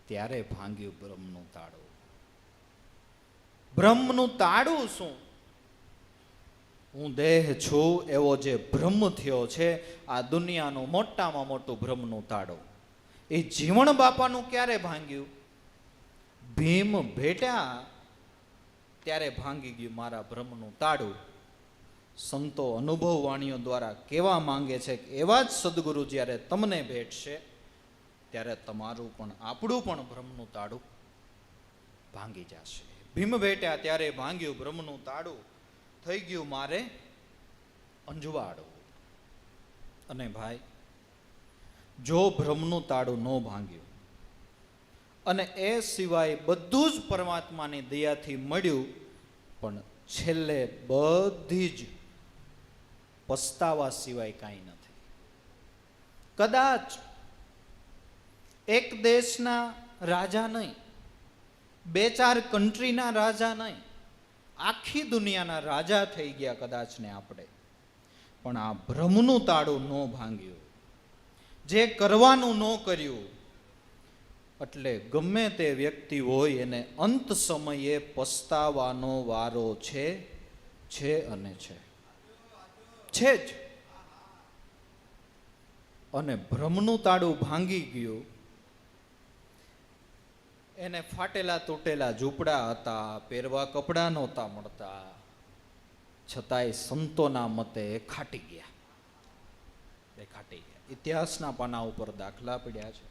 ત્યારે ભાંગ્યું બ્રહ્મનું તાળું. બ્રહ્મનું તાળું શું? હું દેહ છું એવો જે બ્રહ્મ થયો છે, આ દુનિયાનું મોટામાં મોટું બ્રહ્મનું તાળું. એ જીવણ બાપાનું ક્યારે ભાંગ્યું? ભીમ ભેટ્યા ત્યારે ભાંગી ગયું મારા બ્રહ્મનું તાળું. સંતો અનુભવ વાણીઓ દ્વારા કહેવા માંગે છે કે એવા જ સદગુરુ જ્યારે તમને ભેટશે ત્યારે તમારું પણ આપણું પણ બ્રહ્મનું તાળું ભાંગી જશે. ભીમ ભેટ્યા ત્યારે ભાંગ્યું બ્રહ્મનું તાળું, થઈ ગયું મારે અંજવાળું. અને ભાઈ, જો બ્રહ્મનું તાળું ન ભાંગ્યું અને એ સિવાય બધું જ પરમાત્માની દયાથી મળ્યું, પણ છેલ્લે બધી જ પસ્તાવા સિવાય કાંઈ નથી. કદાચ એક દેશના રાજા નહીં, બે ચાર કન્ટ્રીના રાજા નહીં, આખી દુનિયાના રાજા થઈ ગયા કદાચ ને આપણે, પણ આ ભ્રમનું તાળું ન ભાંગ્યું, જે કરવાનું ન કર્યું, એટલે ગમે તે વ્યક્તિ હોય એને અંત સમયે પસ્તાવાનો વારો છે અને છે જ. અને ભ્રમનું તાળું ભાંગી ગયું, એને ફાટેલા તૂટેલા ઝૂંપડા હતા, પહેરવા કપડાં નહોતા મળતા, છતાંય સંતોના મતે ખાટી ગયા. ઘાટી ગયા. ઇતિહાસના પાના ઉપર દાખલા પડ્યા છે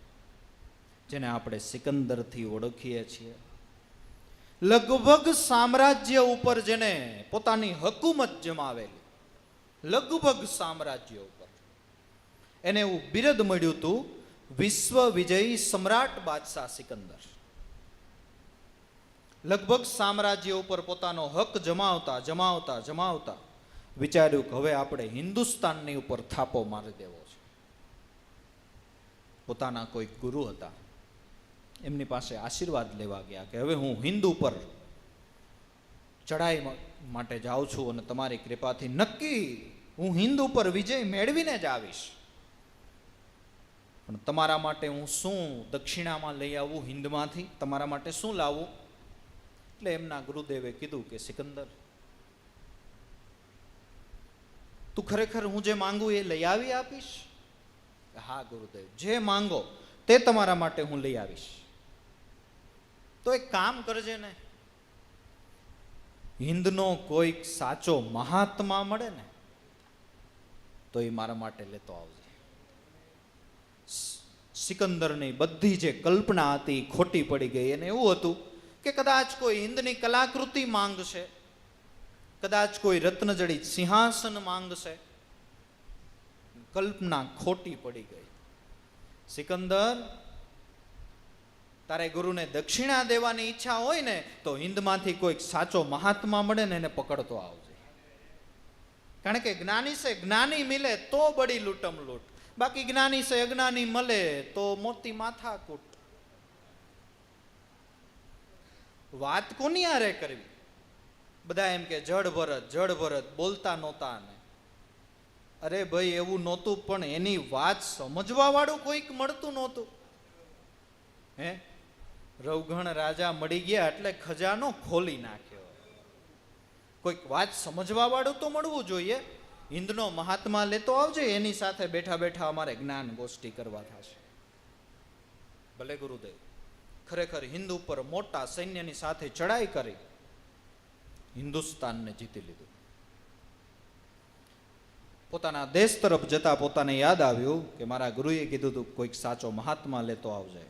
જેને આપણે સિકંદરથી ઓળખીએ છીએ. લગભગ સામ્રાજ્ય ઉપર જેને પોતાની હકુમત જમાવેલી, લગભગ સામ્રાજ્ય ઉપર એને એવું બિરદ મળ્યું હતું, વિશ્વ વિજયી સમ્રાટ બાદશાહ સિકંદર. લગભગ સામ્રાજ્ય ઉપર પોતાનો હક જમાવતા જમાવતા જમાવતા વિચાર્યું કે હવે આપણે હિન્દુસ્તાનની ઉપર થાપો મારી દેવો છે. પોતાના કોઈ ગુરુ હતા, એમની પાસે આશીર્વાદ લેવા ગયા કે હવે હું હિન્દ ઉપર ચડાઈ માટે જાઉં છું અને તમારી કૃપાથી નક્કી હું હિન્દ ઉપર વિજય મેળવીને જ આવીશ, પણ તમારા માટે હું શું દક્ષિણામાં લઈ આવું હિન્દમાંથી, તમારા માટે શું લાવું? એટલે એમના ગુરુદેવે કીધું કે સિકંદર, તું ખરેખર હું જે માંગુ એ લઈ આવી આપીશ? હા ગુરુદેવ, જે માંગો તે તમારા માટે હું લઈ આવીશ. તો એક કામ કરજે ને, હિન્દનો કોઈક સાચો મહાત્મા મળે ને તો એ મારા માટે લેતો આવજે. સિકંદરની બધી જે કલ્પના હતી ખોટી પડી ગઈ. એને એવું હતું કે કદાચ કોઈ હિન્દની કલાકૃતિ માંગશે, કદાચ કોઈ રત્નજડિત સિંહાસન માંગશે. કલ્પના ખોટી પડી ગઈ. સિકંદર, તારે ગુરુને દક્ષિણા દેવાની ઈચ્છા હોય ને તો હિન્દમાંથી કોઈક સાચો મહાત્મા મળે ને એને પકડતો આવજે. કારણ કે જ્ઞાની સે જ્ઞાની મિલે તો બડી લૂટમ લૂટ, બાકી જ્ઞાની સે અજ્ઞાની મળે તો મોટી માથા કૂટ. વાત કોની આરે કરવી? બધા એમ કે જડ ભરત બોલતા નહોતા ને. અરે ભાઈ એવું નહોતું, પણ એની વાત સમજવા વાળું કોઈક મળતું નહોતું. હે, રવઘણ રાજા મળી ગયા એટલે ખજાનો ખોલી નાખ્યો. કોઈક વાત સમજવા વાળું તો મળવું જોઈએ. હિન્દનો મહાત્મા લેતો આવજે, એની સાથે બેઠા બેઠા અમારે જ્ઞાન ગોષ્ઠી કરવા થશે. ભલે ગુરુદેવ. ખરેખર હિન્દ ઉપર મોટા સૈન્યની સાથે ચડાઈ કરી હિન્દુસ્તાનને જીતી લીધું. પોતાના દેશ તરફ જતા પોતાને યાદ આવ્યું કે મારા ગુરુએ કીધું હતું કોઈક સાચો મહાત્મા લેતો આવજે.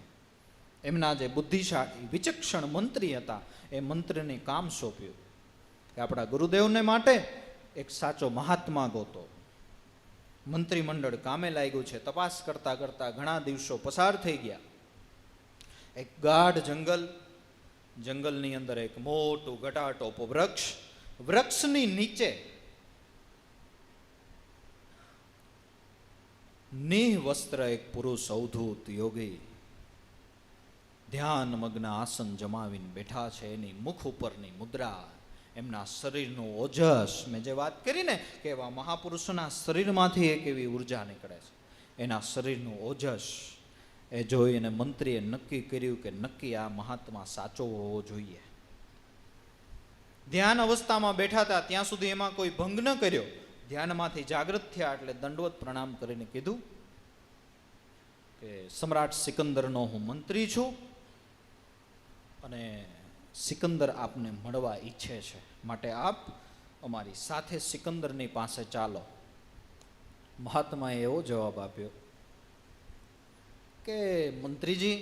એમના જે બુદ્ધિશાળી વિચક્ષણ મંત્રી હતા એ મંત્રીને કામ સોંપ્યું કે આપણા ગુરુદેવને માટે એક સાચો મહાત્મા ગોતો. મંત્રીમંડળ કામે લાગ્યું છે. તપાસ કરતા કરતા ઘણા દિવસો પસાર થઈ ગયા. એક ગાઢ જંગલની અંદર એક મોટું ઘટાટોપ વૃક્ષ, વૃક્ષની નીચે નિવસ્ત્ર એક પુરુષ અવધૂત યોગી ધ્યાન મગ્ન આસન જમાવીને બેઠા છે. એની મુખ ઉપરની મુદ્રા, એમના શરીરનું ઓજસ, મેં જે વાત કરી ને કે એવા મહાપુરુષોના શરીરમાંથી એક એવી ઉર્જા નીકળે છે, એના શરીરનું ઓજસ એ જોઈને મંત્રીએ નક્કી કર્યું કે નક્કી આ મહાત્મા સાચો હોવો જોઈએ. ધ્યાન અવસ્થામાં બેઠા હતા ત્યાં સુધી એમાં કોઈ ભંગ ન કર્યો. ધ્યાનમાંથી જાગૃત થયા એટલે દંડવત પ્રણામ કરીને કીધું કે સમ્રાટ સિકંદરનો હું મંત્રી છું અને સિકંદર આપને મળવા ઈચ્છે છે, માટે આપ અમારી સાથે સિકંદરની પાસે ચાલો. મહાત્માએ એવો જવાબ આપ્યો કે મંત્રીજી,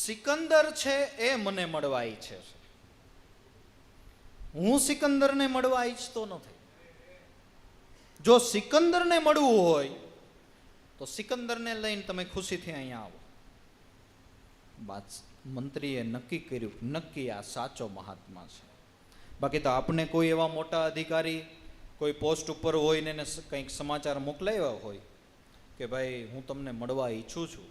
સિકંદર છે એ મને મળવા ઈચ્છે છે, હું સિકંદરને મળવા ઈચ્છતો નથી. જો સિકંદરને મળવું હોય તો સિકંદરને લઈને તમે ખુશીથી અહીંયા આવો. મંત્રીએ નક્કી કર્યું, નક્કી આ સાચો મહાત્મા છે. બાકી તો આપણે કોઈ એવા મોટા અધિકારી કોઈ પોસ્ટ ઉપર હોય ને એને કંઈક સમાચાર મોકલાવ્યા હોય કે ભાઈ હું તમને મળવા ઈચ્છું છું,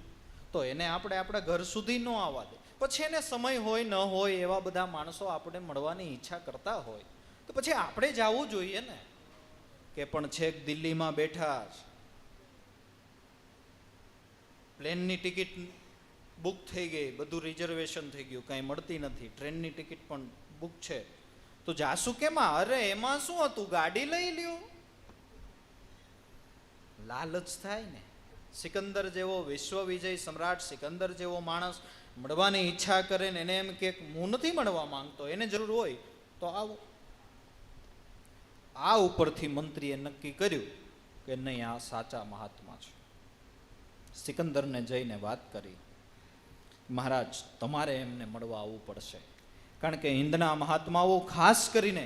તો એને આપણે આપણા ઘર સુધી ન આવવા દે. પછી એને સમય હોય ન હોય એવા બધા માણસો આપણે મળવાની ઈચ્છા કરતા હોય તો પછી આપણે જવું જોઈએ ને. કે પણ છેક દિલ્હીમાં બેઠા, પ્લેનની ટિકિટ બુક થઈ ગઈ, બધું રિઝર્વેશન થઈ ગયું, કાંઈ મળતી નથી, ટ્રેનની ટિકિટ પણ બુક છે, તો જાસુ કેમાં? અરે એમાં શું હતું, ગાડી લઈ લ્યો. લાલચ થાય ને. સિકંદર જેવો વિશ્વ વિજય સમ્રાટ સિકંદર જેવો માણસ મળવાની ઈચ્છા કરે ને એને એમ કે હું નથી મળવા માંગતો, એને જરૂર હોય તો આવો. આ ઉપરથી મંત્રીએ નક્કી કર્યું કે નહીં, આ સાચા મહાત્મા છે. સિકંદરને જઈને વાત કરી, મહારાજ તમારે એમને મળવા આવવું પડશે, કારણ કે હિન્દના મહાત્માઓ ખાસ કરીને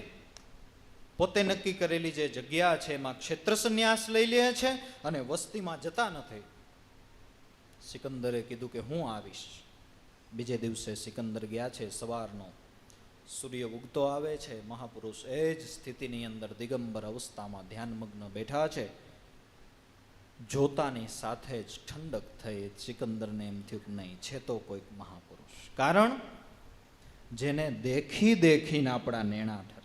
પોતે નક્કી કરેલી જે જગ્યા છે એમાં ક્ષેત્ર સંન્યાસ લઈ લે છે અને વસ્તીમાં જતા નથી. સિકંદરે કીધું કે હું આવીશ. બીજે દિવસે સિકંદર ગયા છે. સવારનો સૂર્ય ઉગતો આવે છે. મહાપુરુષ એ જ સ્થિતિની અંદર દિગંબર અવસ્થામાં ધ્યાનમગ્ન બેઠા છે. જોતાની સાથે જ ઠંડક થઈ. સિકંદરને એમ થયું કે નહીં, છે તો કોઈક મહાપુરુષ. કારણ જેને દેખી દેખીને આપણા નેણા ઠરે,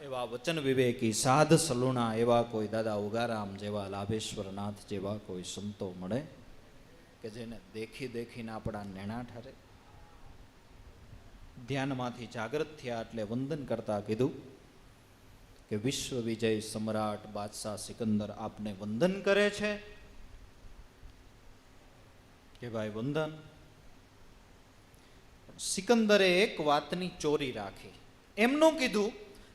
એવા વચન વિવેકી સાધ સલુણા, એવા કોઈ દાદા ઉગારામ જેવા, લાભેશ્વરનાથ જેવા કોઈ સંતો મળે કે જેને દેખી દેખીને આપણા નેણા ઠરે. ધ્યાનમાંથી જાગૃત થયા એટલે વંદન કરતા કીધું કે વિશ્વ વિજય સમ્રાટ બાદશાહ સિકંદર આપને વંદન કરે છે. કે ભાઈ વંદન. સિકંદરે એક વાતની ચોરી રાખી. એમનું કીધું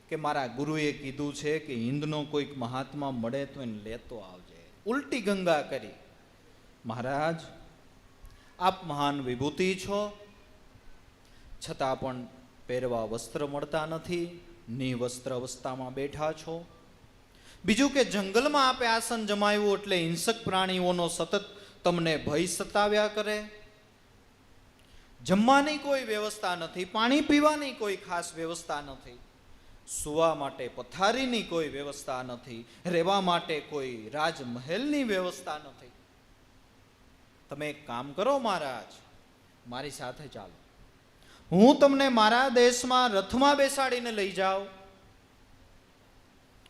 કે મારા ગુરુએ કીધું છે કે હિન્દનો કોઈક મહાત્મા મળે તો એને લેતો આવજે. ઉલટી ગંગા કરી. મહારાજ આપ મહાન વિભૂતિ છો, છતાં પણ પહેરવા વસ્ત્ર મળતા નથી, નિવસ્ત્ર અવસ્થામાં બેઠા છો. બીજું કે જંગલમાં આપે આસન જમાવ્યું એટલે હિંસક પ્રાણીઓનો સતત તમને ભય સતાવ્યા કરે. જમવાની કોઈ વ્યવસ્થા નથી, પાણી પીવાની કોઈ ખાસ વ્યવસ્થા નથી, સુવા માટે પથારીની કોઈ વ્યવસ્થા નથી, રહેવા માટે કોઈ રાજમહેલની વ્યવસ્થા નથી. તમે એક કામ કરો મહારાજ, મારી સાથે ચાલો, હું તમને મારા દેશમાં રથમાં બેસાડીને લઈ જાઉં,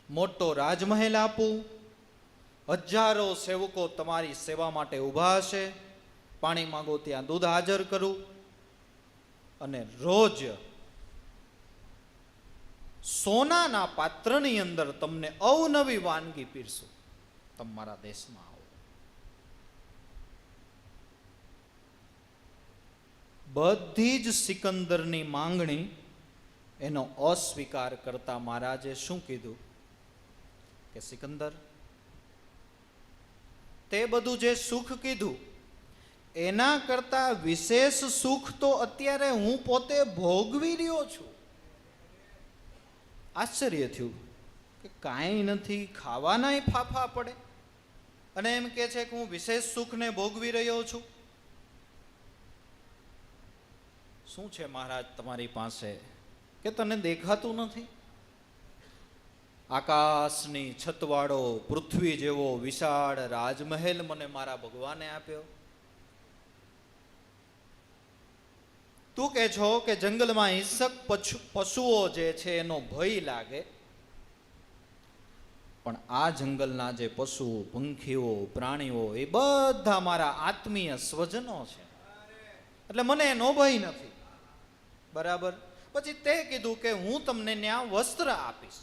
મોટો રાજમહેલ આપું, હજારો સેવકો તમારી સેવા માટે ઊભા હશે, પાણી માંગો ત્યાં દૂધ હાજર કરું, અને રોજ સોનાના પાત્રની અંદર તમને અવનવી વાનગી પીરસું. તમે મારા દેશમાં આવો. બધી જ સિકંદરની માંગણી એનો અસ્વીકાર કરતા મહારાજે શું કીધું કે સિકંદર, તે બધું જે સુખ કીધું એના કરતા વિશેષ સુખ તો અત્યારે હું પોતે ભોગવી રહ્યો છું. આશ્ચર્ય થયું કે કાંઈ નથી, ખાવાનાય ફાફા પડે, અને એમ કે છે કે હું વિશેષ સુખને ભોગવી રહ્યો છું. શું છે મહારાજ તમારી પાસે કે તને દેખાતું નથી? આકાશની છતવાળો પૃથ્વી જેવો વિશાળ રાજમહેલ મને મારા ભગવાને આપ્યો. તું કહે છો કે જંગલમાં હિંસક પશુઓ જે છે એનો ભય લાગે, પણ આ જંગલના જે પશુઓ, પંખીઓ, પ્રાણીઓ એ બધા મારા આત્મીય સ્વજનો છે, એટલે મને એનો ભય નથી. બરાબર. પછી તે કીધું કે હું તમને ત્યાં વસ્ત્ર આપીશ.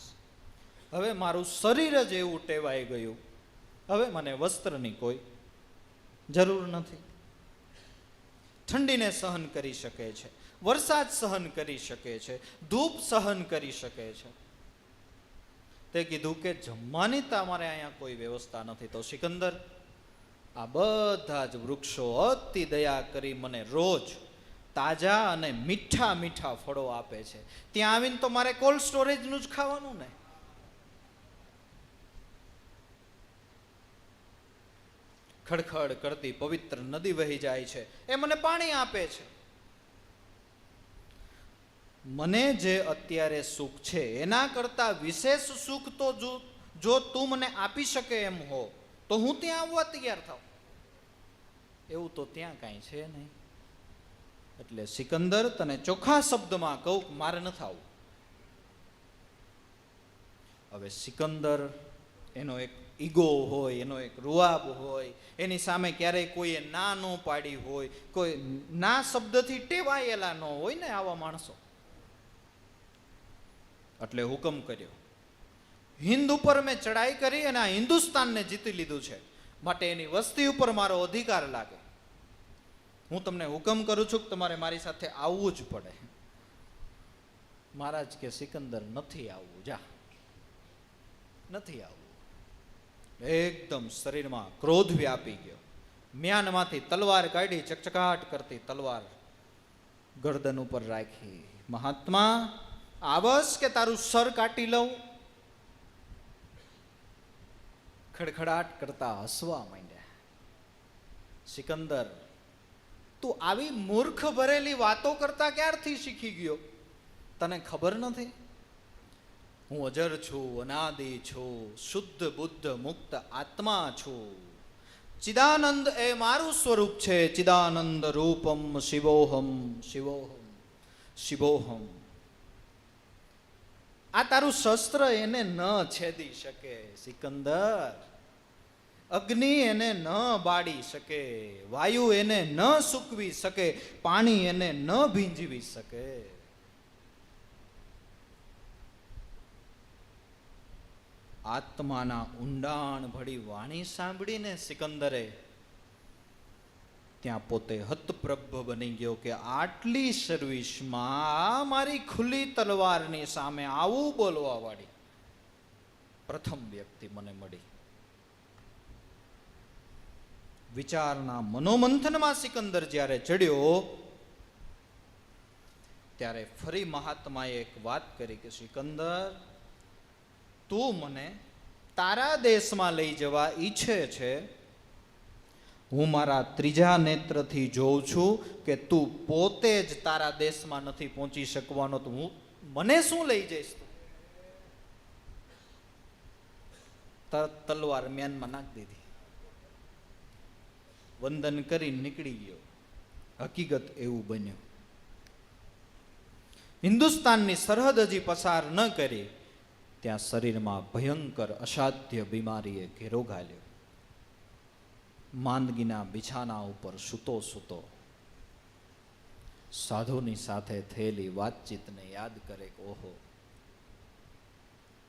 હવે મારું શરીર જ એવું ટેવાઈ ગયું, હવે મને વસ્ત્રની કોઈ જરૂર નથી. ઠંડીને સહન કરી શકે છે, વરસાદ સહન કરી શકે છે, ધૂપ સહન કરી શકે છે. તે કીધું કે જમવાની તમારે અહીંયા કોઈ વ્યવસ્થા નથી. તો સિકંદર, આ બધા જ વૃક્ષો અતિ દયા કરી મને રોજ તાજા અને મીઠા મીઠા ફળો આપે છે. ત્યાં આવીને તો મારે કોલ્ડ સ્ટોરેજનું જ ખાવાનું ને. ખડખડ કરતી પવિત્ર નદી વહી જાય છે, એ મને પાણી આપે છે. મને જે અત્યારે સુખ છે એના કરતા વિશેષ સુખ તો જો તું મને આપી શકે એમ હો તો હું ત્યાં આવવા તૈયાર થાવ. એવું તો ત્યાં કાંઈ છે નહીં. એટલે સિકંદર, તને ચોખ્ખા શબ્દમાં કહું, મારે ન થાવું. હવે સિકંદર, એનો એક ઈગો હોય, એનો એક રૂઆબ હોય, એની સામે ક્યારેય કોઈએ ના ન પાડી હોય, કોઈ ના શબ્દથી ટેવાયેલા ન હોય ને આવા માણસો. એટલે હુકમ કર્યો, હિન્દ ઉપર મેં ચડાઈ કરી અને આ હિન્દુસ્તાનને જીતી લીધું છે, માટે એની વસ્તી ઉપર મારો અધિકાર લાગે. હું તમને હુકમ કરું છું કે તમારે મારી સાથે આવવું જ પડે. મહારાજ કે સિકંદર નથી આવવું, જા, નથી આવવું. એકદમ શરીરમાં ક્રોધ વ્યાપી ગયો. મ્યાનમાંથી તલવાર કાઢી, ચકચકાટ કરતી તલવાર ગરદન ઉપર રાખી. મહાત્મા, આવસ કે તારું સર કાટી લઉં? ખડખડાટ કરતા હસવા માંડ્યા. સિકંદર, તું આવી મૂર્ખ ભરેલી વાતો કરતા ક્યારથી શીખી ગયો? તને ખબર નથી? હું અજર છું, અનાદિ છું, શુદ્ધ બુદ્ધ મુક્ત આત્મા છું. ચિદાનંદ એ મારું સ્વરૂપ છે. ચિદાનંદ રૂપમ શિવોહમ શિવોહમ શિવોહમ. આ તારું શસ્ત્ર એને ન છેદી શકે સિકંદર. અગ્નિ એને ન બાળી શકે, વાયુ એને ન સૂકવી શકે, પાણી એને ન ભીંજવી શકે. આત્માના ઊંડાણ ભળી વાણી સાંભળીને સિકંદરે ત્યાં પોતે હતપ્રભ બની ગયો કે આટલી સર્વિસમાં મારી ખુલ્લી તલવારની સામે આવું બોલવા વાળી પ્રથમ વ્યક્તિ મને મળી. વિચારના મનોમંથનમાં સિકંદર જ્યારે ચડ્યો ત્યારે ફરી મહાત્માએ એક વાત કરી કે સિકંદર, તું મને તારા દેશમાં લઈ જવા ઈચ્છે છે. હું મારા ત્રીજા નેત્રથી જોઉં છું કે તું પોતે જ તારા દેશમાં નથી પહોંચી શકવાનો, તો હું મને શું લઈ જઈશ? તરત તલવાર મ્યાનમાં નાખી દીધી, વંદન કરી નીકળી ગયો. હકીકત એવું બન્યું. હિન્દુસ્તાનની સરહદ હજી પસાર ન કરી ત્યાં શરીરમાં ભયંકર અસાધ્ય બીમારીએ ઘેરો ઘાલ્યો. માંદગીના બિછાના ઉપર સૂતો સૂતો સાધુની સાથે થયેલી વાતચીતને યાદ કરે કે ઓહો,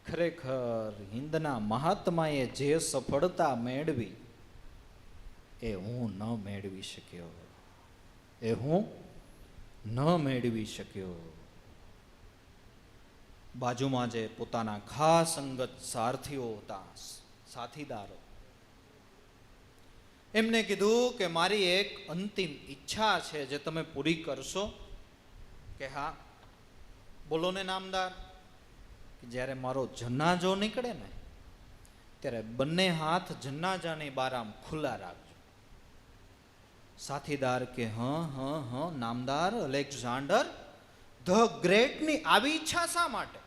ખરેખર હિન્દના મહાત્માએ જે સફળતા મેળવી એ હું ન મેળવી શક્યો, એ હું ન મેળવી શક્યો. બાજુમાં જે પોતાના ખાસ અંગત સારથીઓ હતા, સાથીદારો, એમને કીધું કે મારી એક અંતિમ ઈચ્છા છે જે તમે પૂરી કરશો? કે હા. બોલો ને નામદાર. જ્યારે મારો જનાજો નીકળે ને ત્યારે બંને હાથ જનાજાની બારામ ખુલ્લા રાખજો. સાથીદાર કે હ નામદાર અલેક્ઝાન્ડર ધ ગ્રેટની આવી ઈચ્છા શા માટે?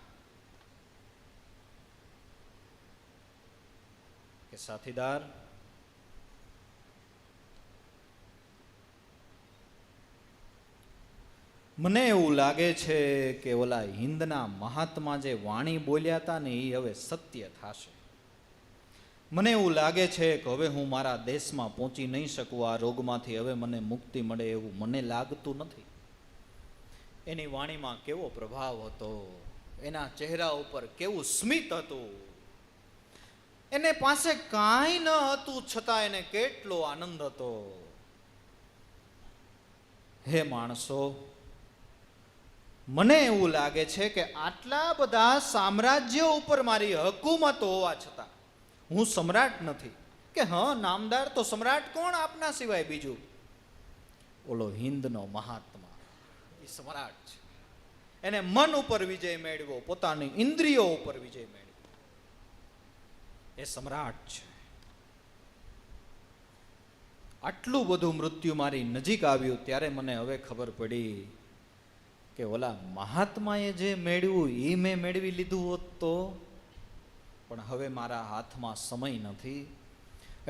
કે સાથીદાર, મને એવું લાગે છે કે ઓલા હિન્દના મહાત્મા જે વાણી બોલ્યા હતા ને એ હવે સત્ય થશે. મને એવું લાગે છે કે હવે હું મારા દેશમાં પહોંચી નહીં શકું. આ રોગમાંથી હવે મને મુક્તિ મળે એવું મને લાગતું નથી. એની વાણીમાં કેવો પ્રભાવ હતો, એના ચહેરા ઉપર કેવું સ્મિત હતું. એને પાસે કાંઈ ન હતું છતાં એને કેટલો આનંદ હતો. હે માણસો, મને એવું લાગે છે કે આટલા બધા સામ્રાજ્યો ઉપર મારી હકુમત હોવા છતાં હું સમ્રાટ નથી. કે નામદાર, તો સમ્રાટ કોણ આપના સિવાય બીજું? ઓલો હિન્દનો મહાત્મા, એ સમ્રાટ છે. એને મન ઉપર વિજય મેળવ્યો, પોતાની ઇન્દ્રિયો ઉપર વિજય મેળવ્યો. એ સમ્રાટ છે. આટલું બધું મૃત્યુ મારી નજીક આવ્યું ત્યારે મને હવે ખબર પડી કે ઓલા મહાત્માએ જે મેળવ્યું એ મેં મેળવી લીધું હોત તો. પણ હવે મારા હાથમાં સમય નથી.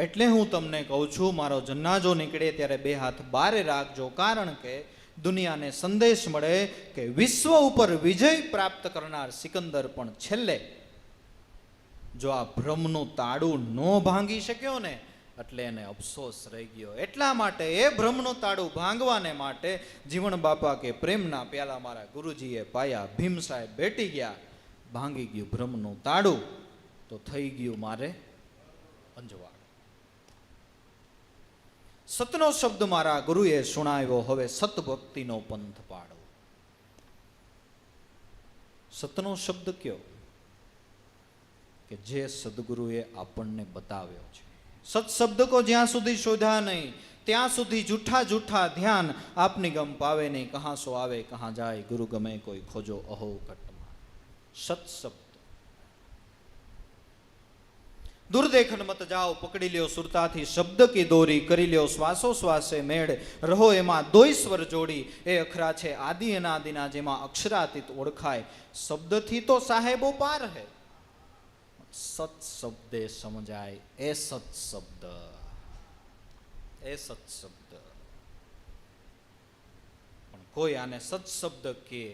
એટલે હું તમને કહું છું, મારો જનાજો નીકળે ત્યારે બે હાથ બારે રાખજો. કારણ કે દુનિયાને સંદેશ મળે કે વિશ્વ ઉપર વિજય પ્રાપ્ત કરનાર સિકંદર પણ છેલ્લે જો આ ભ્રમનું તાળું ન ભાંગી શક્યો ને એટલે એને અફસોસ રહી ગયો. એટલા માટે એ ભ્રમનું તાળું ભાંગવાને માટે જીવન બાપા કે પ્રેમના પ્યાલા મારા ગુરુજીએ પાયા. ભીમ સાહેબ બેઠી ગયા, ભાંગી ગયું ભ્રમનું તાળું, તો થઈ ગયું મારે અંજવાળ. સતનો શબ્દ મારા ગુરુએ સુણાવ્યો, હવે સતભક્તિનો પંથ પાડો. સતનો શબ્દ કયો? કે જે સદગુરુએ આપણને બતાવ્યો છે. સત્શબ્દ કો જ્યાં સુધી શોધ્યા નહીં ત્યાં સુધી જૂઠા જૂઠા ધ્યાન આપની ગમ પાવે નહીં. કહાં સો આવે કહાં જાય, ગુરુ ગમે કોઈ ખોજો અહો કટમાં. સત્શબ્દ દુર્દેખન મત જાઓ, પકડી લ્યો સુરતાથી શબ્દ કી દોરી, કરી લ્યો શ્વાસો શ્વાસે મેળ, રહો એમાં દોય સ્વર જોડી. એ અખરા છે આદિ અનાદિના, જેમાં અક્ષરાતીત ઓળખાય. શબ્દથી તો સાહેબો પાર હે, સત શબ્દે સમજાય. એ સત્શબ્દ, એ સત્શબ્દ. પણ કોઈ આને સત્શબ્દ કે,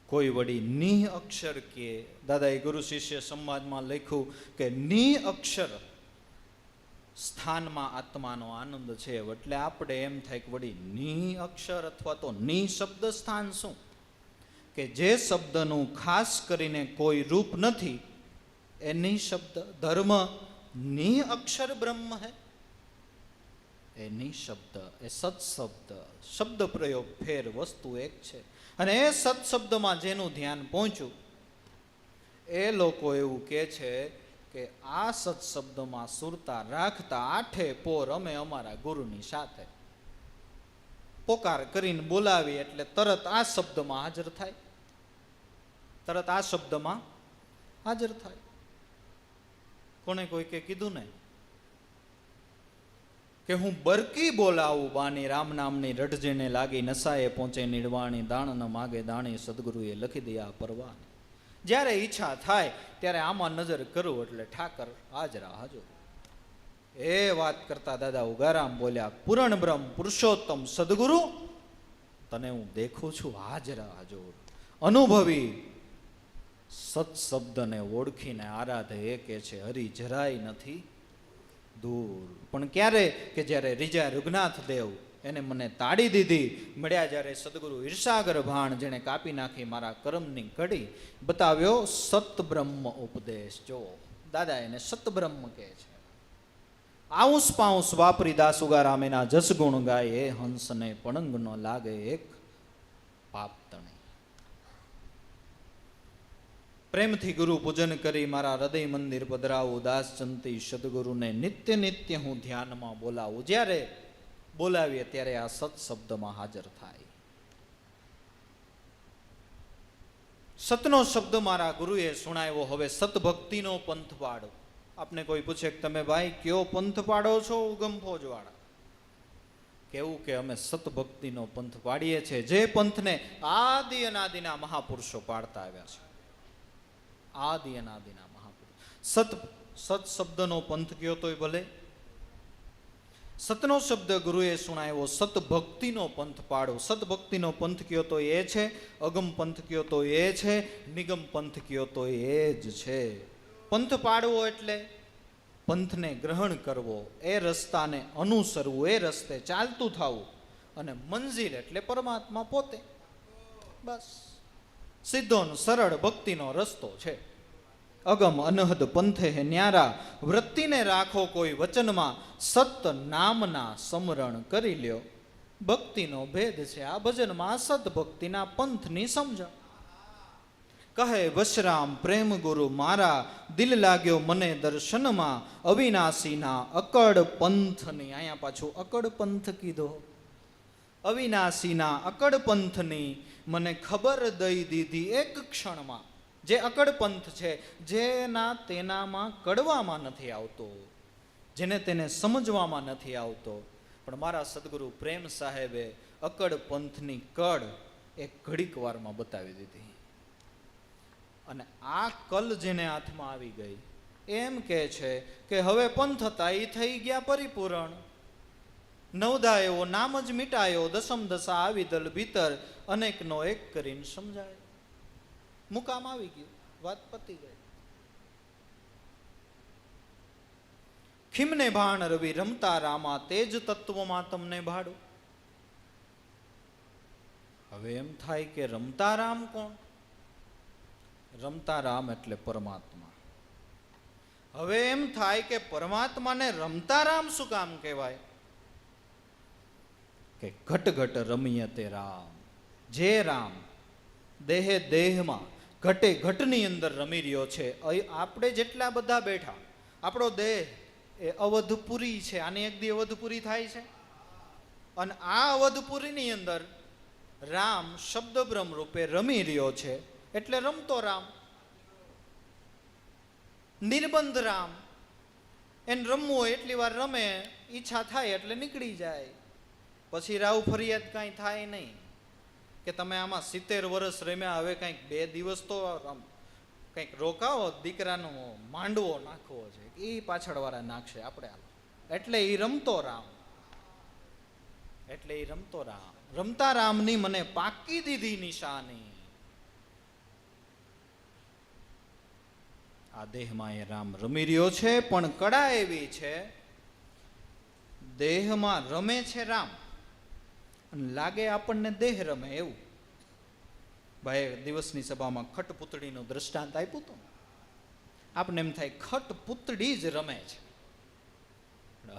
કોઈ વળી નિ અક્ષર કે. દાદાએ ગુરુ શિષ્ય સંવાદમાં લખ્યું કે નિ અક્ષર સ્થાનમાં આત્માનો આનંદ છે. એટલે આપણે એમ થાય કે વળી નિ અક્ષર અથવા તો નિ શબ્દ સ્થાન શું? કે જે શબ્દનું ખાસ કરીને કોઈ રૂપ નથી એ નિ શબ્દ. ધર્મ નિ અક્ષર બ્રહ્મ હે, એ નિ શબ્દ, એ સત્શબ્દ. શબ્દ પ્રયોગ ફેર, વસ્તુ એક છે. અને એ સત્શબ્દમાં જેનું ધ્યાન પહોંચ્યું એ લોકો એવું કહે છે કે આ સત્શબ્દમાં સુરતા રાખતા આઠે પોર અમે અમારા ગુરુની સાથે. પોકાર કરીને બોલાવી એટલે તરત આ શબ્દમાં હાજર થાય, તરત આ શબ્દમાં હાજર થાય. કોને કોઈકે કીધું ને કે હું બરકી બોલાવું બાની, રામ નામની રઢજેને લાગી, નસાએ પહોંચે નિર્વાણી, દાણ ન માગે દાણી, સદગુરુએ લખી દયા પરવાની. જ્યારે ઈચ્છા થાય ત્યારે આમાં નજર કરું એટલે ઠાકર હાજરા હાજર. એ વાત કરતા દાદા ઉગારામ બોલ્યા, પૂરણ બ્રહ્મ પુરુષોત્તમ સદગુરુ તને હું દેખું છું હાજરા હાજર. અનુભવી સત્શબ્દને ઓળખીને આરાધે એ કે છે હરિ જરાય નથી દૂર. પણ ક્યારે? કે જ્યારે રીજા રઘુનાથ દેવ એને મને તાળી દીધી, મળ્યા જ્યારે સદગુરુ ઈર્ષાગર ભાણ, જેણે કાપી નાખી મારા કર્મની કડી, બતાવ્યો સતબ્રહ્મ ઉપદેશ. જો દાદા એને સતબ્રહ્મ કહે છે. આઉસ પાઉસ વાપરી દાસ ઉગારામ એના જસ ગુણ ગાય, એ હંસને પણંગ ન લાગે એક પાપ તણે. પ્રેમથી ગુરુ પૂજન કરી મારા હૃદય મંદિર પધરાવું, દાસ ચંતી સદગુરુને નિત્ય નિત્ય હું ધ્યાનમાં બોલાવું. જ્યારે બોલાવીએ ત્યારે આ સત્શબ્દમાં હાજર થાય. સતનો શબ્દ મારા ગુરુએ સુણાવ્યો. હવે સતભક્તિનો પંથ પાડો. આપને કોઈ પૂછે કે તમે ભાઈ કયો પંથ પાડો છો ઉગમ ફોજવાળા? કેવું કે અમે સતભક્તિનો પંથ પાડીએ છીએ, જે પંથને આદિ અનાદિના મહાપુરુષો પાડતા આવ્યા છે. આદિ અનાદિના મહાપુરુષ. સત શબ્દનો પંથ કયો તોય ભલે, સતનો શબ્દ ગુરુએ સુણાવ્યો. સતભક્તિનો પંથ પાડો. સતભક્તિનો પંથ કયો તો એ છે, અગમ પંથ કયો તો એ છે, નિગમ પંથ કયો તો એ જ છે. પંથ પાડવો એટલે પંથને ગ્રહણ કરવો, એ રસ્તાને અનુસરવું, એ રસ્તે ચાલતું થવું. અને મંજિલ એટલે પરમાત્મા પોતે. બસ સીધો સરળ ભક્તિનો રસ્તો છે. અગમ અનહદ પંથે હે ન્યારા, વૃત્તિને રાખો કોઈ વચનમાં, સત નામના સમરણ કરી લ્યો. ભક્તિનો ભેદ છે આ ભજનમાં, સત ભક્તિના પંથની સમજણ. કહે વશરામ પ્રેમ ગુરુ મારા, દિલ લાગ્યો મને દર્શનમાં, અવિનાશીના અકડ પંથની. અહીંયા પાછું અકડ પંથ કીધો. અવિનાશીના અકડ પંથની મને ખબર દઈ દીધી એક ક્ષણમાં. જે અકડ પંથ છે, જેના તેનામાં કડવામાં નથી આવતો, જેને તેને સમજવામાં નથી આવતો, પણ મારા સદગુરુ પ્રેમ સાહેબે અકડ પંથની કડ એક ઘડીક વારમાં બતાવી દીધી. અને આ કલ જેને હાથમાં આવી ગઈ એમ કહે છે કે હવે પંથ હતા એ થઈ ગયા પરિપૂર્ણ. નવદાયો નામ જ મિટાયો, દસમ દશા આવી દલ ભીતર, અનેકનો એક કરીને સમજાય. મુકામ આવી ગયું, વાત પતી ગઈ. ખીમને ભાણ રવિ રમતા રામા, તેજ તત્વમાં તમને ભાડું. હવે એમ થાય કે રમતા રામ કોણ? રમતા રામ એટલે પરમાત્મા. હવે એમ થાય કે પરમાત્માને રમતા રામ શું કામ કહેવાય? કે ઘટ ઘટ રમીય તે રામ. જે રામ દેહે દેહમાં ઘટે ઘટની અંદર રમી રહ્યો છે. આપણે જેટલા બધા બેઠા, આપણો દેહ એ અવધપુરી છે. આની એક દી અવધપુરી થાય છે. અને આ અવધપુરીની અંદર રામ શબ્દ બ્રહ્મ રૂપે રમી રહ્યો છે. એટલે રમતો રામ, નિર્બંધ રામ. એને રમવું હોય એટલી વાર રમે, ઈચ્છા થાય એટલે નીકળી જાય. પછી રાવ ફરિયાદ કાંઈ થાય નહીં કે તમે આમાં 70 વર્ષ રમ્યા, હવે કંઈક 2 દિવસ તો કંઈક રોકાવો, દીકરાનો માંડવો નાખવો છે. એ પાછળવાળા નાખશે, આપણે એટલે એ રમતો રામ. એટલે એ રમતો રામ. રમતા રામની મને પાકી દીધી નિશાની. આ દેહમાં એ રામ રમી રહ્યો છે, પણ કળા એવી છે, દેહમાં રમે છે રામ અને લાગે આપણને દેહ રમે એવું. ભાઈ દિવસની સભામાં ખટપુતળીનું દ્રષ્ટાંત આપ્યું હતું. આપણને એમ થાય ખટપુતળી જ રમે છે,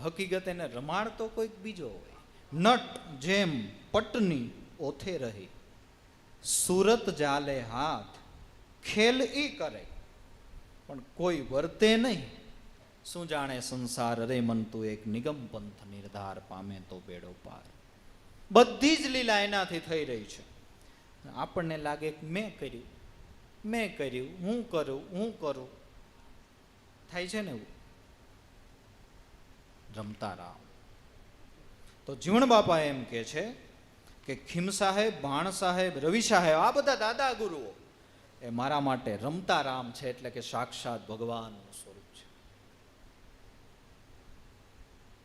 હકીકત એને રમાડતો કોઈક બીજો હોય. નટ જેમ પટની ઓથે રહી, સુરત જાલે હાથ, ખેલ ઈ કરે પણ કોઈ વર્તે નહીં. શું જાણે સંસાર રે મન તું એક નિગમ પંથ નિર્ધાર પામે તો બેડો પાર. બધી જ લીલા એનાથી થઈ રહી છે. આપણને લાગે કે મેં કર્યું, હું કરું થાય છે ને એવું. રમતા રામ. તો જીવણ બાપા એમ કે છે કે ખીમ સાહેબ, ભાણ સાહેબ, રવિ સાહેબ, આ બધા દાદા ગુરુઓ એ મારા માટે રમતા રામ છે. એટલે કે સાક્ષાત ભગવાનનું સ્વરૂપ છે.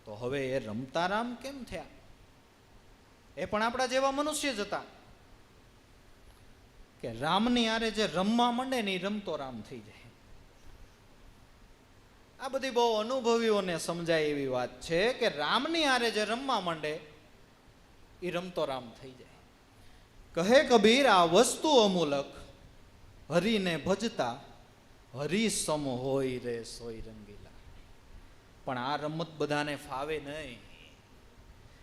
તો હવે એ રમતા રામ કેમ થયા? એ પણ આપણા જેવા મનુષ્ય જ હતા કે રામની આરે જે રમવા માંડે ને એ રમતો રામ થઈ જાય. આ બધી બહુ અનુભવીઓને સમજાય એવી વાત છે કે રામની આરે જે રમવા માંડે એ રમતો રામ થઈ જાય. કહે કબીર આ વસ્તુ અમૂલક, હરિને ભજતા હરિ સમ હોય રે સોય રંગીલા. પણ આ રમત બધાને ફાવે નહીં.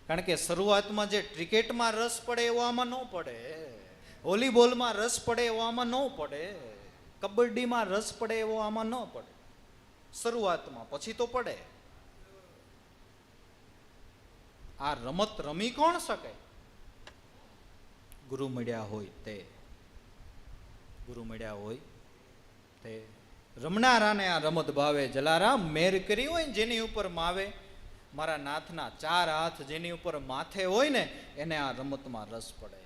કારણ કે શરૂઆતમાં જે ક્રિકેટમાં રસ પડે એવો આમાં ન પડે, વોલીબોલમાં રસ પડે એવો આમાં ન પડે, કબડ્ડીમાં રસ પડે એવો આમાં ન પડે શરૂઆતમાં. પછી તો પડે. આ રમત રમી કોણ શકે? ગુરુ મળ્યા હોય તે. ગુરુ મળ્યા હોય તે. રમનારાને આ રમત ભાવે. જલારામ મેર કરી હોય ને જેની ઉપર માવે, મારા નાથના 4 હાથ જેની ઉપર માથે હોય ને એને આ રમતમાં રસ પડે.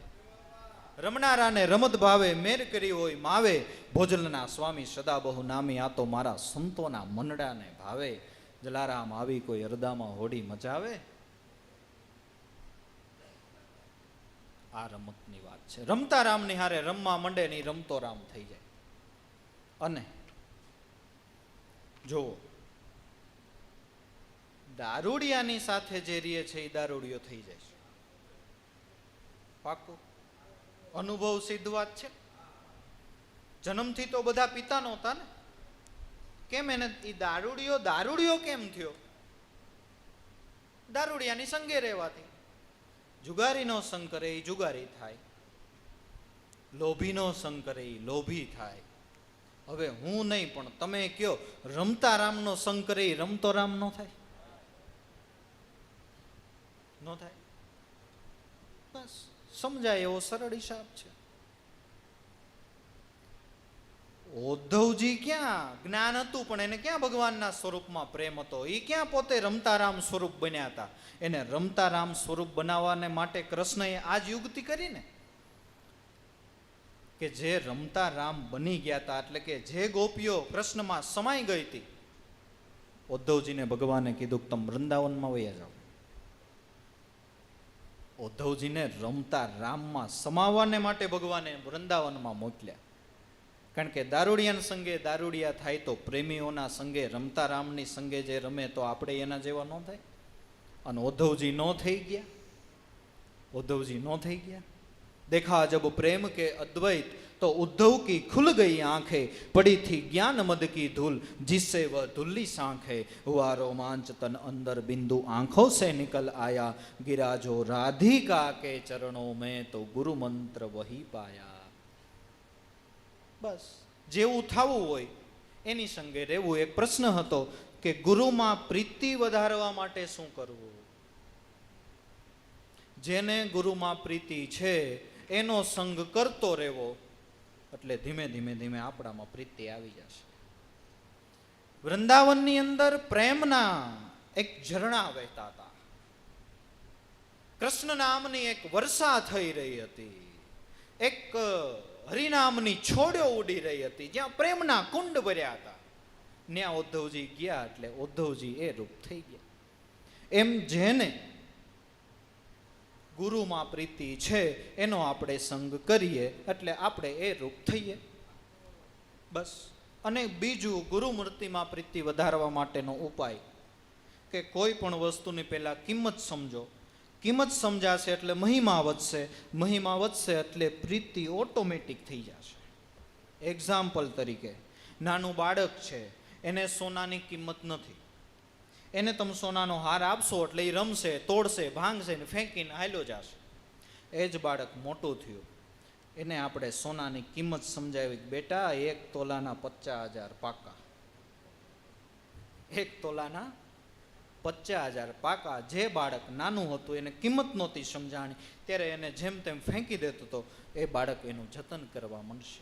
રમનારાને રમત ભાવે, મેર કરી હોય માવે. ભોજલના સ્વામી સદા બહુ નામી, આ તો મારા સંતોના મનડાને ભાવે. જલારામ આવી કોઈ અરદામાં હોડી મચાવે. આ રમતની વાત છે. રમતા રામની હારે રમવા મંડે ને રમતો રામ થઈ જાય. અને જો દારૂડિયાની સાથે જે રીએ છે એ દારૂડિયો થઈ જાય છે. પાકું અનુભવ સિદ્ધ વાત છે. જન્મથી તો બધા પિતા નહોતા ને. કેમ એને એ દારૂડિયો કેમ થયો? દારૂડિયાની સંગે રહેવાથી. જુગારીનો સંગ કરે એ જુગારી થાય, લોભીનો સંગ કરે એ લોભી થાય. હવે હું નહીં પણ તમે કયો, રમતા રામનો સંગ કરે એ રમતો રામ નો થાય? નો થાય. બસ સમજાય એવો સરળ હિસાબ છે. ઉદ્ધવજી ક્યાં જ્ઞાન હતું પણ એને ક્યાં ભગવાનના સ્વરૂપમાં પ્રેમ હતો? એ ક્યાં પોતે રમતા રામ સ્વરૂપ બન્યા હતા? એને રમતા રામ સ્વરૂપ બનાવવાને માટે કૃષ્ણએ આ જ યુક્તિ કરીને કે જે રમતા રામ બની ગયા હતા, એટલે કે જે ગોપીઓ કૃષ્ણમાં સમાઈ ગઈ હતી, ઉદ્ધવજીને ભગવાને કીધું કે તમે વૃંદાવનમાં વયા જાઓ. ઉદ્ધવજીને રમતા રામમાં સમાવવાને માટે ભગવાને વૃંદાવનમાં મોકલ્યા. કારણ કે દારૂડિયાના સંગે દારૂડિયા થાય તો પ્રેમીઓના સંગે રમતા રામની સંગે જે રમે તો આપણે એના જેવા ન થાય. અને ઉદ્ધવજી ન થઈ ગયા. ઉદ્ધવજી ન થઈ ગયા. देखा जब प्रेम के अद्वैत तो उद्धव की खुल गई आंखें, पड़ी थी ज्ञान मद की धूल जिससे वह धुल्ली सांखे, हुआ रोमांच तन अंदर बिंदु आंखों से निकल आया, गिरा जो राधिका के चरणों में तो गुरु मंत्र वही पाया. બસ જેવું થવું હોય એની સંગે રહેવું. એક પ્રશ્ન હતો કે ગુરુમાં પ્રીતિ વધારવા માટે શું કરવું? જેને ગુરુમાં પ્રીતિ છે એનો સંગ કરતો રહેવો, એટલે ધીમે ધીમે ધીમે આપણામાં પ્રીતિ આવી જશે. વૃંદાવનની અંદર પ્રેમના એક ઝરણા વહેતા હતા. કૃષ્ણ નામની એક વર્ષા થઈ રહી હતી. એક હરિનામની છોડ્યો ઉડી રહી હતી, જ્યાં પ્રેમના કુંડ ભર્યા હતા. ત્યાં ઉદ્ધવજી ગયા એટલે ઉદ્ધવજી એ રૂપ થઈ ગયા. એમ જેને ગુરુમાં પ્રીતિ છે એનો આપણે સંગ કરીએ એટલે આપણે એ રૂપ થઈએ. બસ. અને બીજું, ગુરુમૂર્તિમાં પ્રીતિ વધારવા માટેનો ઉપાય કે કોઈ પણ વસ્તુની પહેલા કિંમત સમજો. કિંમત સમજાશે એટલે મહિમા વધશે, મહિમા વધશે એટલે પ્રીતિ ઓટોમેટિક થઈ જશે. એક્ઝામ્પલ તરીકે, નાનું બાળક છે, એને સોનાની કિંમત નથી. એને તમે સોનાનો હાર આપશો એટલે એ રમશે, તોડશે, ભાંગશે ને ફેંકીને હાલ્યો જશે. એ જ બાળક મોટું થયું, એને આપણે સોનાની કિંમત સમજાવી, બેટા 1 તોલાના 50,000 પાકા. 1 તોલાના 50,000 પાકા. જે બાળક નાનું હતું એને કિંમત નહોતી સમજાણી, ત્યારે એને જેમ તેમ ફેંકી દેતો હતો. એ બાળક એનું જતન કરવા માંડશે.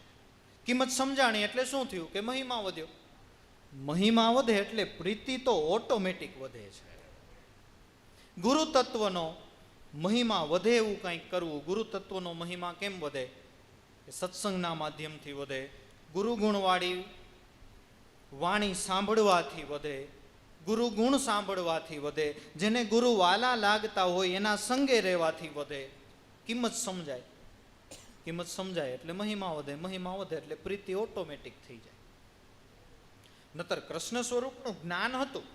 કિંમત સમજાણી એટલે શું થયું કે મહિમા વધ્યો. મહિમા વધે એટલે પ્રીતિ તો ઓટોમેટિક વધે છે. ગુરુ તત્વનો મહિમા વધે એવું કંઈક કરવું. ગુરુ તત્વનો મહિમા કેમ વધે? સત્સંગના માધ્યમથી વધે, ગુરુ ગુણવાળી વાણી સાંભળવાથી વધે, ગુરુ ગુણ સાંભળવાથી વધે, જેને ગુરુ વાલા લાગતા હોય એના સંગે રહેવાથી વધે. કિંમત સમજાય, કિંમત સમજાય એટલે મહિમા વધે, મહિમા વધે એટલે પ્રીતિ ઓટોમેટિક થઈ જાય. નતર કૃષ્ણ સ્વરૂપનું જ્ઞાન હતું,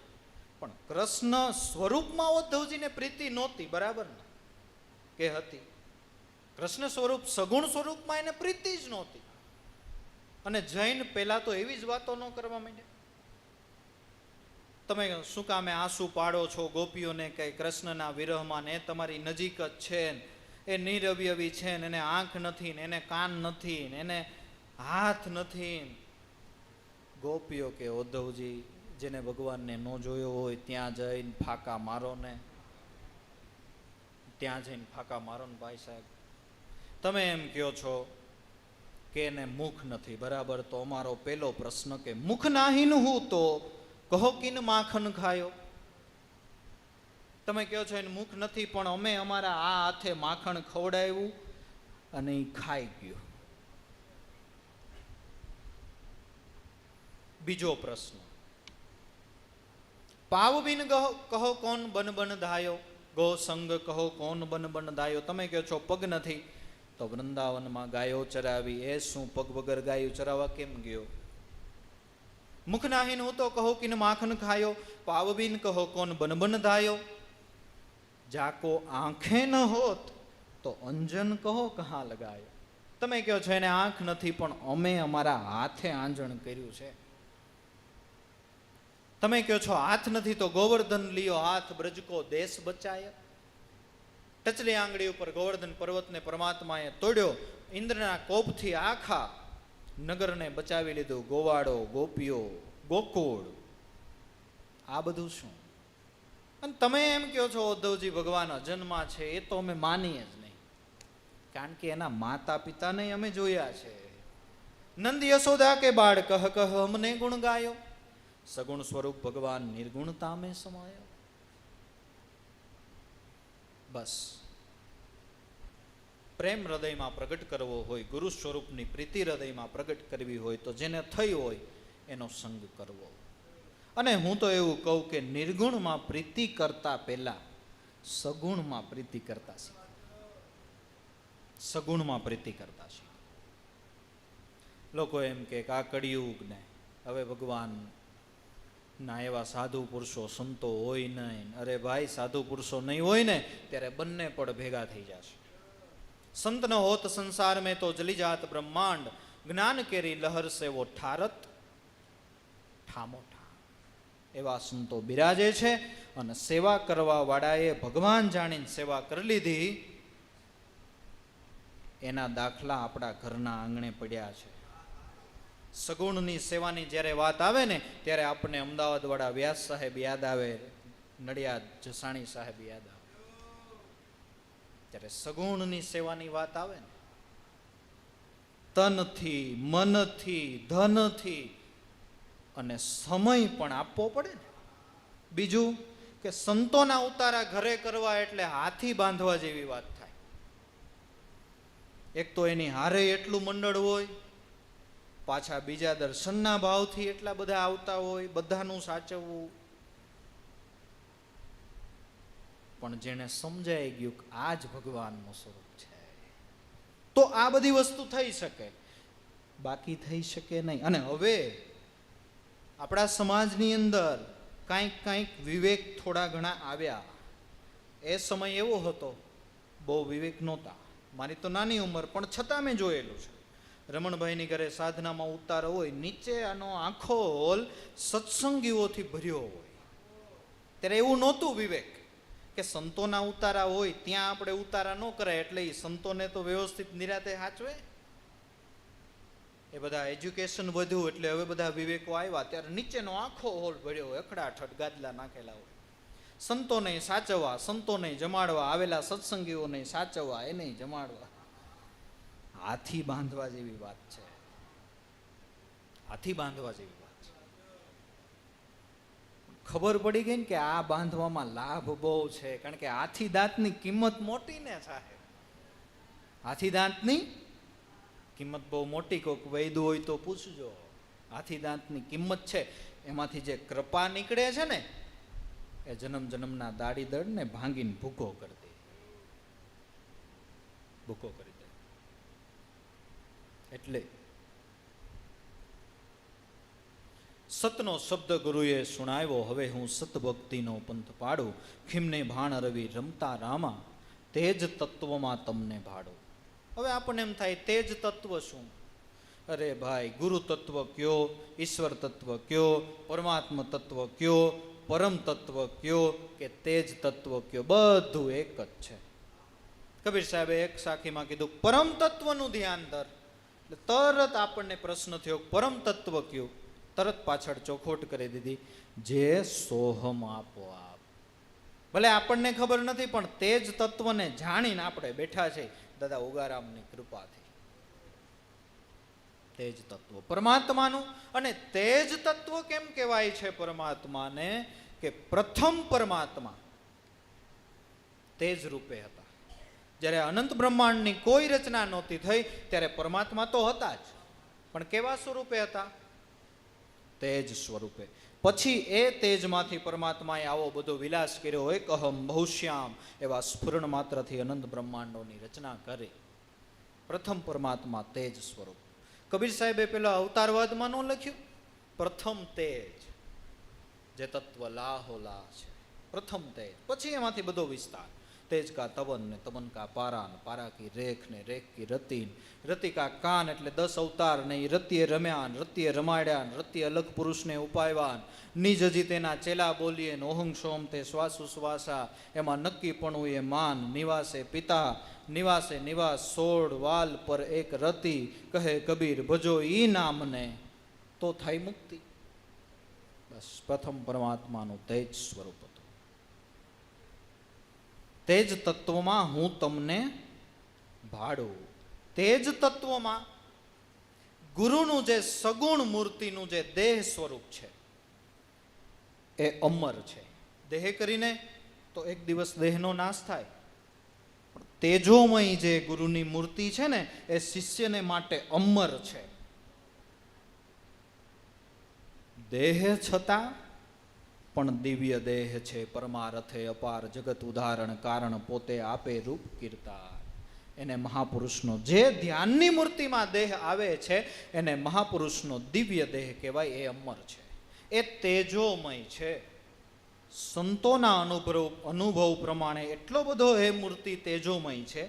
પણ કૃષ્ણ સ્વરૂપમાં ઉદ્ધવજીને પ્રીતિ નહોતી. બરાબર ને કે હતી? કૃષ્ણ સ્વરૂપ સગુણ સ્વરૂપમાં એને પ્રીતિ જ નહોતી. અને જૈન પહેલા તો એવી જ વાતો ન કરવા માંડ્યા. તમે શું કામે આંસુ પાડો છો ગોપીઓને કે કૃષ્ણના વિરહમાં, ને તમારી નજીક જ છે, એ નિરવયવી છે, ને એને આંખ નથી, ને એને કાન નથી, ને એને હાથ નથી. ગોપીઓ કે ઉદ્ધવજી, જેને ભગવાનને ન જોયો હોય ત્યાં જઈને ફાંકા મારો ને, ત્યાં જઈને ફાંકા મારો ને. ભાઈ સાહેબ, તમે એમ કહો છો કે એને મુખ નથી. બરાબર, તો અમારો પહેલો પ્રશ્ન કે મુખ નાહીન હું તો કહો કિન માખન ખાયો. તમે કહો છો એને મુખ નથી, પણ અમે અમારા આ હાથે માખણ ખવડાવ્યું અને એ ખાઈ ગયો. બીજો પ્રશ્ન, પાવ બિન કહો કોણ બન બન ધાયો, ગો સંગ કહો કોણ બન બન ધાયો. તમે કહો છો પગ નથી, તો વૃંદાવનમાં ગાયો ચરાવી, એ શું પગ વગર ગાયો ચરાવવા કેમ ગયો? મુખ નાહીન હું તો કહો કિન માખન ખાયો, પાવ બિન કહો કોણ બન બન ધાયો. જાકો આંખે ન હોત તો અંજન કહો કહા લગાયો. તમે કહો છો એને આંખ નથી, પણ અમે અમારા હાથે આંજણ કર્યું છે. તમે કહો છો હાથ નથી, તો ગોવર્ધન લિયો હાથ બ્રજ કો દેશ બચાય. ટચલી આંગળી ઉપર ગોવર્ધન પર્વતને પરમાત્માએ તોડ્યો, ઇન્દ્રના કોપથી આખા નગરને બચાવી લીધું. ગોવાડો, ગોપીઓ, ગોકુળ, આ બધું શું? અને તમે એમ કહો છો ઉદ્ધવજી ભગવાન અજન્મા છે. એ તો અમે માનીએ જ નહીં, કારણ કે એના માતા પિતાને અમે જોયા છે. નંદ યશોદા કે બાળ કહ કહ અમને ગુણ ગાયો, સગુણ સ્વરૂપ ભગવાન નિર્ગુણતા મેં સમાયો. બસ, પ્રેમ હૃદયમાં પ્રગટ કરવો હોય, ગુરુ સ્વરૂપની પ્રીતિ હૃદયમાં પ્રગટ કરવી હોય, તો જેને થઈ હોય એનો સંગ કરવો. અને હું તો એવું કહું કે નિર્ગુણમાં પ્રીતિ કરતા પહેલા સગુણમાં પ્રીતિ કરતા શીખો. સગુણમાં પ્રીતિ કરતા શીખો. લોકો એમ કે આ કળિયુગ ને હવે ભગવાન ના એવા સાધુ પુરુષો સંતો હોય નહીં. અરે ભાઈ, સાધુ પુરુષો નહીં હોય ને ત્યારે બંને પડ ભેગા થઈ જશે. સંત ન હોત સંસાર મેં તો જલી જાત બ્રહ્માંડ, જ્ઞાન કેરી લહર સે વો ઠારત ઠામો ઠા. એવા સંતો બિરાજે છે, અને સેવા કરવા વાળાએ ભગવાન જાણીને સેવા કરી લીધી. એના દાખલા આપણા ઘરના આંગણે પડ્યા છે. સગુણની સેવાની જ્યારે વાત આવે ને ત્યારે આપણને અમદાવાદવાળા વ્યાસ સાહેબ યાદ આવે, નડિયાદ જસાણી સાહેબ યાદ આવે. ત્યારે સગુણની સેવાની વાત આવે ને, તનથી, મનથી, ધનથી અને સમય પણ આપવો પડે ને. બીજું કે સંતોના ઉતારા ઘરે કરવા એટલે હાથી બાંધવા જેવી વાત થાય. એક તો એની હારે એટલું મંડળ હોય, પાછા બીજા દર્શનના ભાવથી એટલા બધા આવતા હોય, બધાનું સાચવવું. પણ જેને સમજાઈ ગયું કે આ જ ભગવાનનું સ્વરૂપ છે, તો આ બધી વસ્તુ થઈ શકે, બાકી થઈ શકે નહીં. અને હવે આપણા સમાજની અંદર કાંઈક વિવેક થોડા ઘણા આવ્યા. એ સમય એવો હતો, બહુ વિવેક નહોતા. મારી તો નાની ઉંમર, પણ છતાં મેં જોયેલું છે. રમણભાઈની ઘરે સાધનામાં ઉતારો હોય, નીચે આનો આખો હોલ સત્સંગીઓથી ભર્યો હોય. ત્યારે એવું નહોતું વિવેક કે સંતોના ઉતારા હોય ત્યાં આપણે ઉતારા ન કરાય, એટલે એ સંતોને તો વ્યવસ્થિત નિરાતે સાચવે. એ બધા એજ્યુકેશન વધ્યું એટલે હવે બધા વિવેકો આવ્યા, ત્યારે નીચેનો આખો હોલ ભર્યો હોય, અખડાઠડ ગાદલા નાખેલા હોય. સંતોને સાચવવા, સંતોને જમાડવા, આવેલા સત્સંગીઓને સાચવવા, એને જમાડવા. હાથી બાંધવા જેવી વાત છે, હાથી બાંધવા જેવી વાત છે. ખબર પડી ગઈ ને કે આ બાંધવામાં લાભ બહુ છે, કારણ કે હાથી દાંતની કિંમત મોટી ને સાહેબ. હાથી દાંતની કિંમત બહુ મોટી. કોઈક વૈદ્ય હોય તો પૂછજો. હાથી દાંતની કિંમત છે. એમાંથી જે કૃપા નીકળે છે ને, એ જન્મ જન્મના દાડી દળને ભાંગીને ભૂકો કરી દે, ભૂકો કરી દે. એટલે સતનો શબ્દ ગુરુએ સુણાવ્યો, હવે હું સતભક્તિનો પંથ પાડું. ખીમને ભાણ રવિ રમતા રામા, તેજ તત્વમાં તમને ભાડું. હવે આપણને એમ થાય તેજ તત્વ શું? અરે ભાઈ, ગુરુ તત્વ કયો, ઈશ્વર તત્વ કયો, પરમાત્મા તત્વ કયો, પરમ તત્વ કયો કે તેજ તત્વ કયો, બધું એક જ છે. કબીર સાહેબે એક સાખીમાં કીધું પરમ તત્વનું ધ્યાન ધર. એટલે તરત આપણને પ્રશ્ન થયો પરમ તત્વ કયું? તરત પાછળ ચોખોટ કરી દીધી, જે સોહમ આપોઆપ. ભલે આપણને ખબર નથી, પણ તેજ તત્વને જાણીને આપણે બેઠા છે દાદા ઉગારામની કૃપાથી. તેજ તત્વ પરમાત્માનું. અને તેજ તત્વ કેમ કહેવાય છે પરમાત્માને? કે પ્રથમ પરમાત્મા તેજ રૂપે હતા. જ્યારે અનંત બ્રહ્માંડની કોઈ રચના નહોતી થઈ ત્યારે પરમાત્મા તો હતા જ, પણ કેવા સ્વરૂપે હતા? તેજ સ્વરૂપે. પછી એ તેજમાંથી પરમાત્માએ આવો બધો વિલાસ કર્યો, એક અહમ બહુશ્યામ એવા સ્ફુરણ માત્રથી અનંત બ્રહ્માંડોની રચના કરે. પ્રથમ પરમાત્મા તેજ સ્વરૂપ. કબીર સાહેબે પેલા અવતારવાદમાં ન લખ્યું, પ્રથમ તેજ જે તત્વ લાહો લાહ છે, પ્રથમ તેજ. પછી એમાંથી બધો વિસ્તાર. તેજ કા તવન ને તવન કા પારા ને પારા કી રેખ ને રેખ કી રતિ, રતિ કા કાન એટલે 10 અવતાર ને એ રતિએ રમ્યા ને રતિએ રમાડ્યા ને રતિએ અલગ પુરુષને ઉપાયવા, નિજ હજી તેના ચેલા બોલીએ ને ઓહંગ સોમ તે શ્વાસુ શ્વાસા, એમાં નક્કીપણું એ માન, નિવાસે પિતા નિવાસે નિવાસ, 16 વાલ પર એક રતિ, કહે કબીર ભજો ઈ નામને તો થાય મુક્તિ. બસ પ્રથમ પરમાત્માનું તેજ સ્વરૂપ હતું. તેજ તત્વમાં હું તમને ભાડું. તેજ તત્વમાં ગુરુનું જે સગુણ મૂર્તિનું જે દેહ સ્વરૂપ છે એ અમર છે. દેહ કરીને તો એક દિવસ દેહનો નાશ થાય, પણ તેજોમય જે ગુરુની મૂર્તિ છે ને એ શિષ્યને માટે અમર છે. દેહ છતાં પણ દિવ્ય દેહ છે. પરમારથે અપાર જગત ઉદાહરણ કારણ પોતે આપે રૂપ કીર્તાર. એને મહાપુરુષનો જે ધ્યાનની મૂર્તિમાં દેહ આવે છે એને મહાપુરુષનો દિવ્ય દેહ કહેવાય. એ અમર છે, એ તેજોમય છે. સંતોના અનુભવ પ્રમાણે એટલો બધો એ મૂર્તિ તેજોમય છે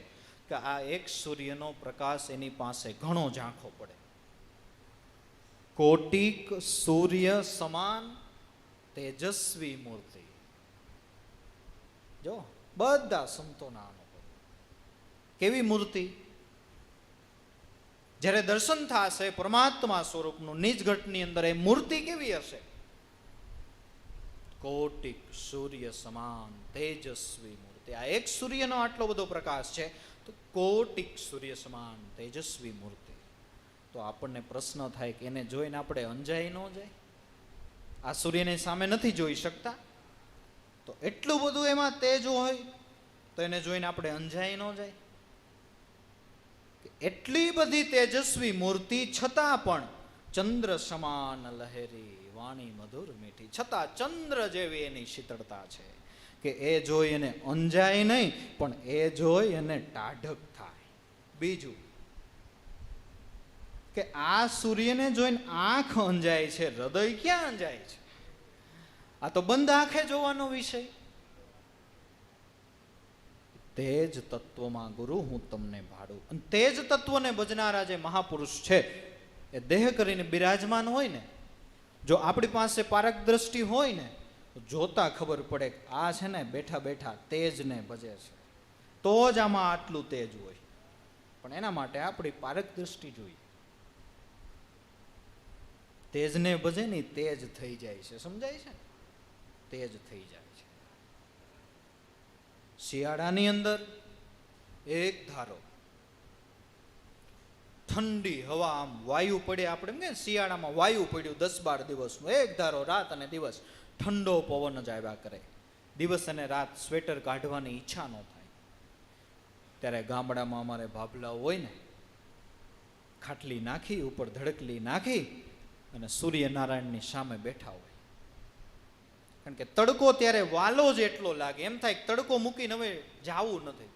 કે આ એક સૂર્યનો પ્રકાશ એની પાસે ઘણો ઝાંખો પડે. કોટિક સૂર્ય સમાન તેજસ્વી મૂર્તિ. જો બધા સંતોના અનુભવ. કેવી મૂર્તિ? જ્યારે દર્શન થશે પરમાત્મા સ્વરૂપનું નિજ ઘટની અંદર, એ મૂર્તિ કેવી હશે? કોટિક સૂર્ય સમાન તેજસ્વી મૂર્તિ. આ એક સૂર્યનો આટલો બધો પ્રકાશ છે, તો કોટિક સૂર્ય સમાન તેજસ્વી મૂર્તિ. તો આપણને પ્રશ્ન થાય કે એને જોઈને આપણે અંજાઈ ન જાય? આ સૂર્યની સામે નથી જોઈ શકતા, તો એટલું બધું એમાં તેજ હોય તો એને જોઈને આપણે અંજાઈ ન જાય? એટલી બધી તેજસ્વી મૂર્તિ છતાં પણ ચંદ્ર સમાન લહેરી વાણી મધુર મીઠી, છતાં ચંદ્ર જેવી એની શીતળતા છે કે એ જોઈ એને અંજાય નહીં, પણ એ જોઈ એને ટાઢક થાય. બીજું કે આ સૂર્યને જોઈને આંખ અંજાય છે, હૃદય ક્યાં અંજાય છે? આ તો બંધ આંખે જોવાનો વિષય. તેજ તત્વમાં ગુરુ હું તમને ભાડું. અને તેજ તત્વને ભજનારા જે મહાપુરુષ છે એ દેહ કરીને બિરાજમાન હોય ને, જો આપણી પાસે પારક દ્રષ્ટિ હોય ને, તો જોતા ખબર પડે કે આ છે ને બેઠા બેઠા તેજને ભજે છે, તો જ આમાં આટલું તેજ હોય. પણ એના માટે આપણી પારક દ્રષ્ટિ જોઈએ. તેજને ભજે ને તેજ થઈ જાય છે, સમજાય છે? તેજ થઈ જાય છે. શિયાળાની અંદર એક ધારો ઠંડી હવા, આમ વાયુ પડે, આપણે એમ કે શિયાળામાં વાયુ પડ્યું 10-12 દિવસનું, એક ધારો રાત અને દિવસ ઠંડો પવન જ આવ્યા કરે. દિવસ અને રાત સ્વેટર કાઢવાની ઈચ્છા ન થાય. ત્યારે ગામડામાં અમારે ભાભલા હોય ને, ખાટલી નાખી ઉપર ધડકલી નાખી અને સૂર્યનારાયણની સામે બેઠા હોય. કારણ કે તડકો ત્યારે વાલો જ એટલો લાગે, એમ થાય કે તડકો મૂકીને હવે જાવું નથી.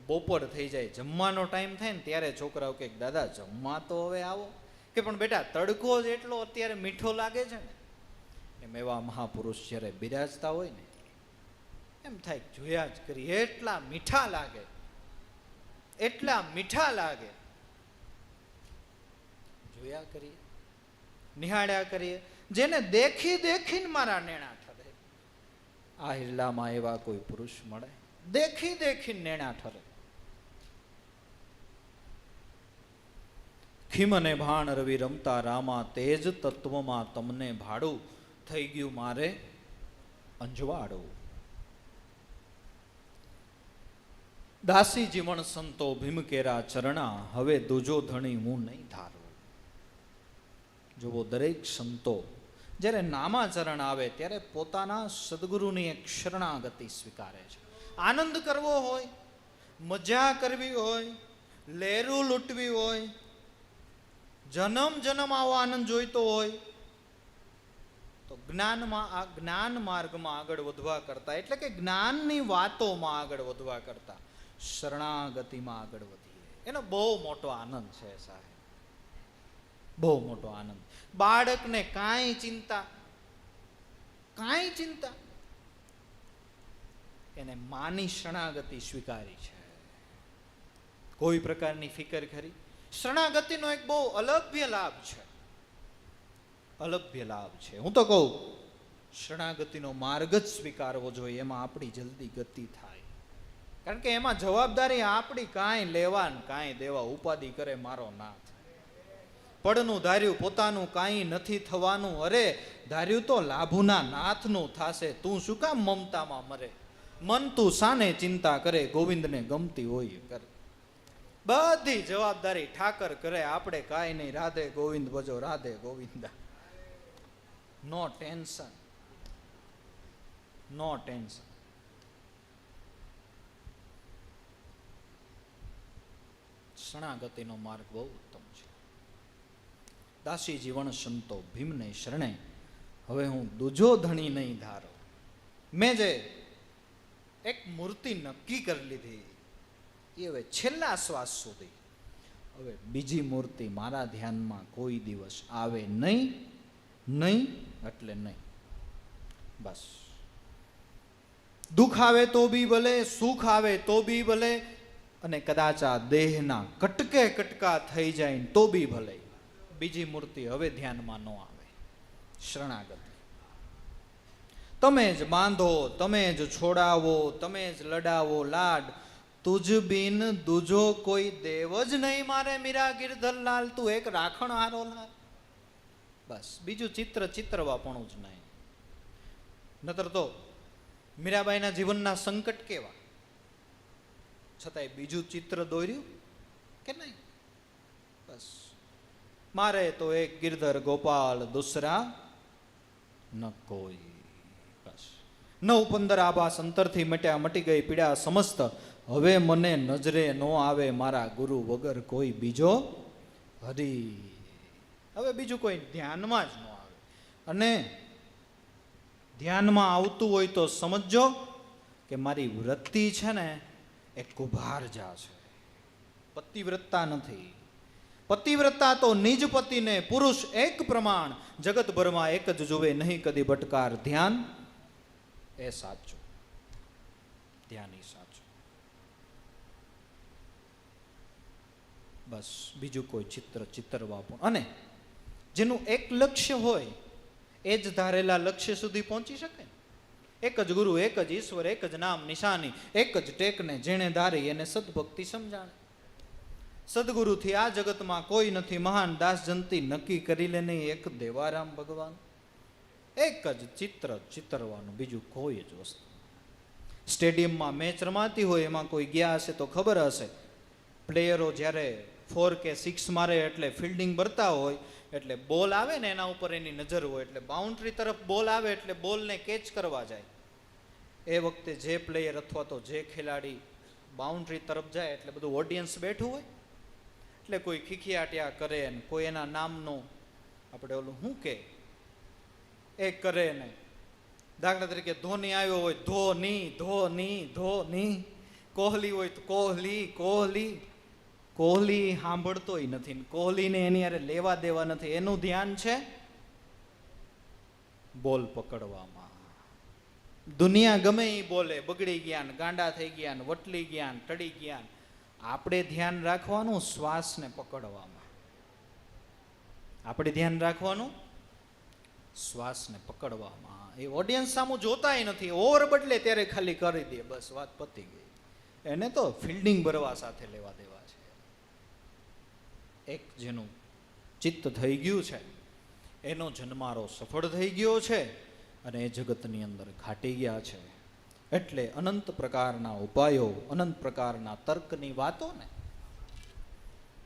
બપોર થઈ જાય, જમવાનો ટાઈમ થાય ને ત્યારે છોકરાઓ કે દાદા જમવા તો હવે આવો. કે પણ બેટા તડકો જ એટલો અત્યારે મીઠો લાગે છે ને. એમ એવા મહાપુરુષ જ્યારે બિરાજતા હોય ને, એમ થાય જોયા જ કરીએ, એટલા મીઠા લાગે, એટલા મીઠા લાગે. જોયા કરીએ, નિહાળ્યા કરીએ, જેને દેખી દેખીને મારા નેણા ઠરે. આ હિલ્લામાં એવા કોઈ પુરુષ મળે? દેખી દેખીને નેણા ઠરે. ખીમને ભાણ રવિ રમતા રામા, તેજ તત્વમાં તમને ભાડું, થઈ ગયું મારે અંજવાડું. દાસી જીવણ સંતો ભીમ કેરા ચરણા, હવે દુજો ધણી હું નહીં ધારું. જુઓ, દરેક સંતો જ્યારે નામાચરણ આવે ત્યારે પોતાના સદગુરુની એક શરણાગતિ સ્વીકારે છે. આનંદ કરવો હોય, મજા કરવી હોય, લહેરું લૂંટવી હોય, જન્મ જન્મ આવો આનંદ જોઈતો હોય, તો જ્ઞાન માર્ગમાં આગળ વધવા કરતા, એટલે કે જ્ઞાનની વાતોમાં આગળ વધવા કરતા શરણાગતિમાં આગળ વધીએ. એનો બહુ મોટો આનંદ છે સાહેબ, બહુ મોટો આનંદ. બાળકને કાંઈ ચિંતા, એને માની શરણાગતિ સ્વીકારી છે. કોઈ પ્રકારની ફિકર ખરી? શરણાગતિનો એક બહુ અલભ્ય લાભ છે, અલભ્ય લાભ છે. હું તો કહું, શરણાગતિનો માર્ગ જ સ્વીકારવો જોઈએ, એમાં આપણી જલ્દી ગતિ થાય. કારણ કે એમાં જવાબદારી આપણી, કાંઈ લેવા ને કાંઈ દેવા, ઉપાધિ કરે મારો નાથ. પડનું ધાર્યું પોતાનું કાંઈ નથી થવાનું, અરે ધાર્યું તો લાભુના નાથનું થાશે, તું શું કામ મમતામાં મરે? મન તું સાને ચિંતા કરે, ગોવિંદને ગમતી હોય કરે. બધી જવાબદારી ઠાકર કરે, આપણે કાંઈ નહીં. રાધે ગોવિંદ ભજો, રાધે ગોવિંદા. નો ટેન્શન, નો ટેન્શન. શરણાગતિનો માર્ગ બહુ ઉત્તમ છે. દાસી જીવન સંતો ભીમને શરણે, હવે હું દૂજો ધણી નહીં ધારો. મેં જે એક મૂર્તિ નક્કી કરી લીધી, એ હવે છેલ્લા શ્વાસ સુધી હવે બીજી મૂર્તિ મારા ધ્યાનમાં કોઈ દિવસ આવે નહીં, નહીં એટલે નહીં. બસ દુઃખ આવે તો બી ભલે, સુખ આવે તો બી ભલે, અને કદાચ આ દેહના કટકે કટકા થઈ જાય તો બી ભલે, બીજી મૂર્તિ હવે ધ્યાનમાં ન આવે. શરણાગતિ. તમે જ બાંધો, તમે જ છોડાવો, તમે જ લડાવો લાડ, તુજ બિન દૂજો કોઈ દેવ જ નહીં મારે મીરા ગિરધરલાલ, તું એક રાખણ હારો લાલ. બસ બીજું ચિત્રવા પણ જ નહીં. નતર તો મીરાબાઈના જીવનના સંકટ કેવા, છતાંય બીજું ચિત્ર દોર્યું કે નહીં. બસ મારે તો એક ગિરધર ગોપાલ દુસરા ન કોઈ. બસ 9-15 આભાસ અંતરથી મટી ગઈ પીડા સમસ્ત. હવે મને નજરે નો આવે મારા ગુરુ વગર કોઈ બીજો હરી. હવે બીજું કોઈ ધ્યાનમાં જ ન આવે. અને ધ્યાનમાં આવતું હોય તો સમજો કે મારી વૃત્તિ છે ને એ કુભારજા છે, પતિવ્રતા નથી. પતિવ્રતા તો નિજ પતિને પુરુષ એક પ્રમાણ, જગતભરમાં એક જ જુએ નહીં કદી ભટકાર. ધ્યાન એ સાચું, ધ્યાન એ સાચું. બસ બીજું કોઈ ચિત્રવા પણ. અને જેનું એક લક્ષ્ય હોય એ જ ધારેલા લક્ષ્ય સુધી પહોંચી શકે. એક જ ગુરુ, એક જ ઈશ્વર, એક જ નામ નિશાની, એક જ ટેકને જેણે ધારી એને સદભક્તિ સમજાણે. સદગુરુથી આ જગતમાં કોઈ નથી મહાન, દાસ જંતી નક્કી કરી લે નહીં એક દેવારામ ભગવાન. એક જ ચિત્રવાનું, બીજું કોઈ જ વસ્તુ. સ્ટેડિયમમાં મેચ રમાતી હોય, એમાં કોઈ ગયા હશે તો ખબર હશે, પ્લેયરો જ્યારે 4 કે 6 મારે એટલે ફિલ્ડિંગ ભરતા હોય, એટલે બોલ આવે ને એના ઉપર એની નજર હોય, એટલે બાઉન્ડ્રી તરફ બોલ આવે એટલે બોલને કેચ કરવા જાય. એ વખતે જે પ્લેયર અથવા તો જે ખેલાડી બાઉન્ડ્રી તરફ જાય એટલે બધું ઓડિયન્સ બેઠું હોય, એટલે કોઈ ખીખિયાટ્યા કરે ને કોઈ એના નામનું આપણે ઓલું શું કે એ કરે ને. દાખલા તરીકે ધોની આવ્યો હોય, ધોની ધોની ધોની. કોહલી હોય તો કોહલી કોહલી. કોહલી સાંભળતોય નથી, કોહલીને એની અરે લેવા દેવા નથી. એનું ધ્યાન છે બોલ પકડવામાં. દુનિયા ગમે એ બોલે, બગડી ગયા ને ગાંડા થઈ ગયા ને વટલી ગયા ને ટળી ગયા. આપણે ધ્યાન રાખવાનું શ્વાસને પકડવામાં. આપણે ધ્યાન રાખવાનું શ્વાસને પકડવામાં. એ ઓડિયન્સ સામું જોતાય નથી, ઓવર બદલે ત્યારે ખાલી કરી દે, બસ વાત પતી ગઈ. એને તો ફિલ્ડિંગ ભરવા સાથે લેવા દેવા છે. એક જેનું ચિત્ત થઈ ગયું છે એનો જન્મારો સફળ થઈ ગયો છે અને એ જગતની અંદર ઘાટી ગયા છે. એટલે અનંત પ્રકારના ઉપાયો, અનંત પ્રકારના તર્કની વાતો ને.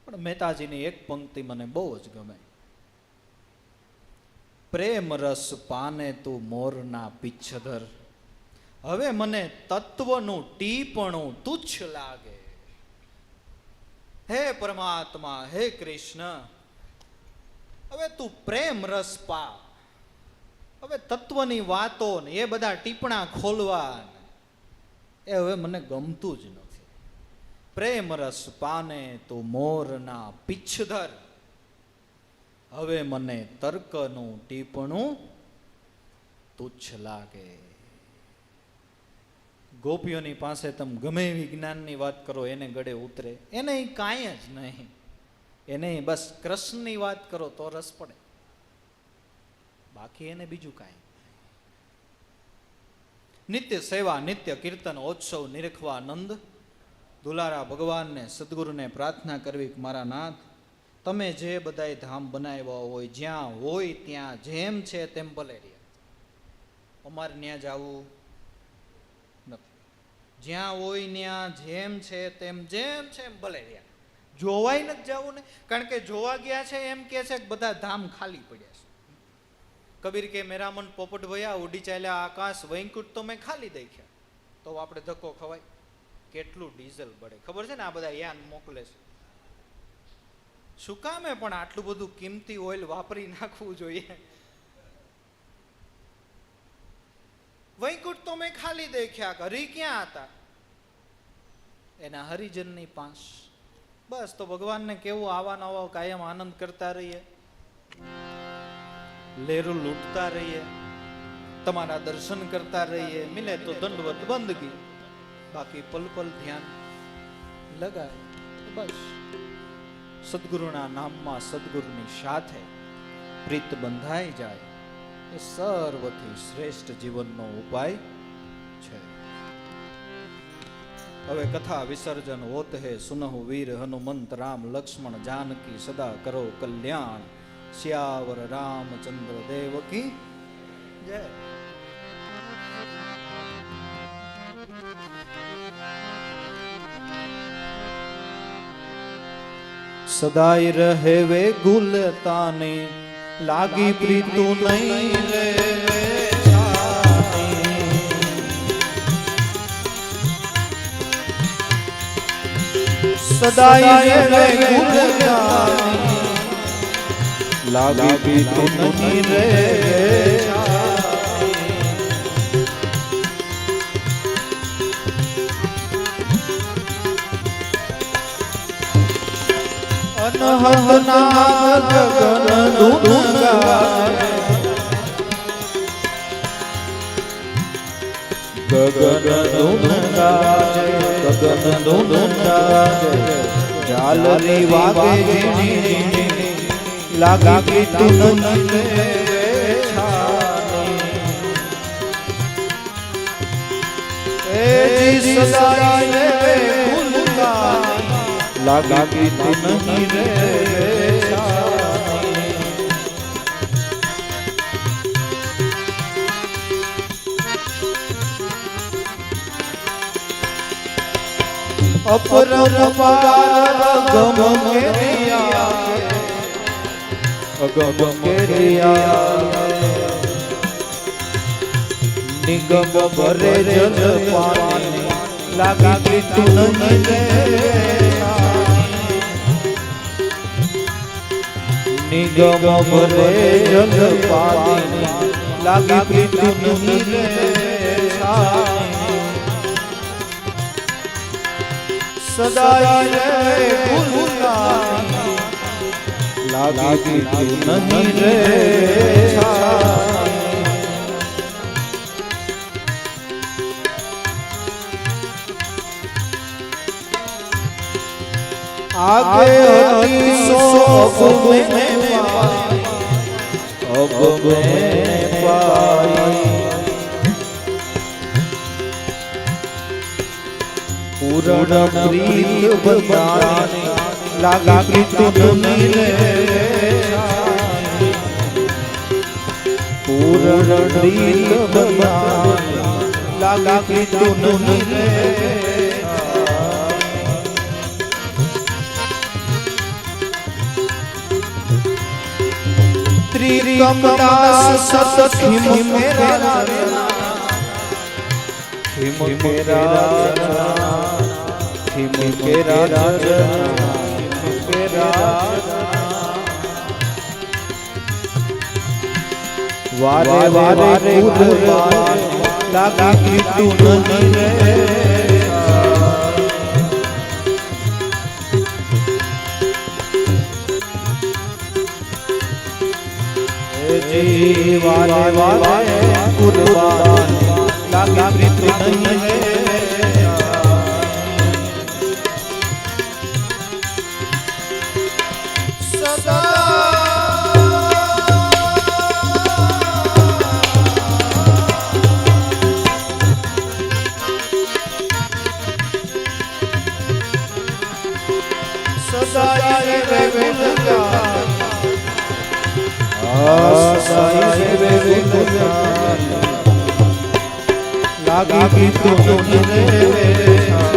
પણ મહેતાજીની એક પંક્તિ મને બહુ જ ગમે. પ્રેમ રસ પાને તું મોરના પીછધર, હવે મને તત્વનું ટીપણું તુચ્છ લાગે. હે પરમાત્મા, હે કૃષ્ણ, હવે તું પ્રેમ રસ પા. હવે તત્વની વાતો ને એ બધા ટીપણા ખોલવા એ હવે મને ગમતું જ નથી. પ્રેમ રસ પાને તું મોરના પીછધર, હવે મને તર્કનું ટીપણું તુચ્છ લાગે. ગોપીઓની પાસે તમે ગમે વિજ્ઞાનની વાત કરો એને ગળે ઉતરે, એને કાંઈ જ નહીં. એને બસ કૃષ્ણની વાત કરો તો રસ પડે, બાકી એને બીજું કાંઈ. નિત્ય સેવા, નિત્ય કીર્તન, ઓત્સવ નિરખવા નંદ. દુલારા ભગવાનને સદગુરુને પ્રાર્થના કરવી કે મારા નાથ, તમે જે બધાય ધામ બનાવ્યા હોય, જ્યાં હોય ત્યાં જેમ છે તેમ ભલે રહ્યા. અમારે ત્યાં જવું નથી. જ્યાં હોય ત્યાં જેમ છે તેમ જેમ છે એમ ભલે રહ્યા. જોવાય નથી જવું ને, કારણ કે જોવા ગયા છે એમ કે છે કે બધા ધામ ખાલી પડ્યા છે. કબીર કે મેરા મન પોપટ ભયા, ઉડી ચાલ્યા આકાશ, વૈકુંઠ તો મેં ખાલી દેખ્યા. તો આપણે ધક્કો ખવાય. કેટલું ડીઝલ બળે ખબર છે ને, આ બધા યાન મોકલે છે. શું કામે પણ આટલું બધું કિંમતી ઓઇલ વાપરી નાખવું જોઈએ? વૈકુંઠ તો મેં ખાલી દેખ્યા, હરી ક્યાં હતા? એના હરિજનની પાંચ. બસ તો ભગવાનને કેવું આવા નવા કાયમ આનંદ કરતા રહીએ, લેરું લૂંટતા રહીએ, તમારા દર્શન કરતા રહીએ, મિલે તો દંડવત બંદગી, બાકી પલ પલ ધ્યાન લગાય. બસ સદગુરુના નામમાં સદગુરુની સાથે પ્રીત બંધાઈ જાય એ સર્વથી શ્રેષ્ઠ જીવનનો ઉપાય છે. હવે કથા વિસર્જન હોત હે સુનહુ વીર હનુમંત રામ લક્ષ્મણ જાનકી સદા કરો કલ્યાણ શ્યાવર રામચંદ્ર દેવ કી જય. સદાય રહે વે ગુલતાને લાગી પ્રીતુ નહીં રે સદાય રે ગુલતાને લાગી પ્રીતુ નહીં રે અનહદ નાદ ગગન ધૂન ગાય ગગન ધૂન ગાય ગગન ધૂન ગાય ઝાલરી વાગે જીણી લાગી તું નને છાની એ જી સદાય રે ભૂલતા લાગી તું નહીં રે અપરંપાર અગમ કેરિયા અગમ કેરિયા નિગમ ભરે જલ પાણી લાગી તું નહીં રે નિગમ ભરે જલ પાણી લાગી તું નહીં રે સદાય રે ભૂલતા લાગી તું નહીં રે आगे हती सो अब में पाई पूर्ण प्रीत बताने लागी તું નહીં રે પૂर्ण પ્રીત बताने लागी તું નહીં રે त्रिकमदास सत हिम मेरा हिम मेरा हिम मेरा वारे वारे लागी તું નહીં રે वाले वाले कुर्बान लागी प्रीत नहीं रे सदा सदा रे भूलता लागी તું નહીં રે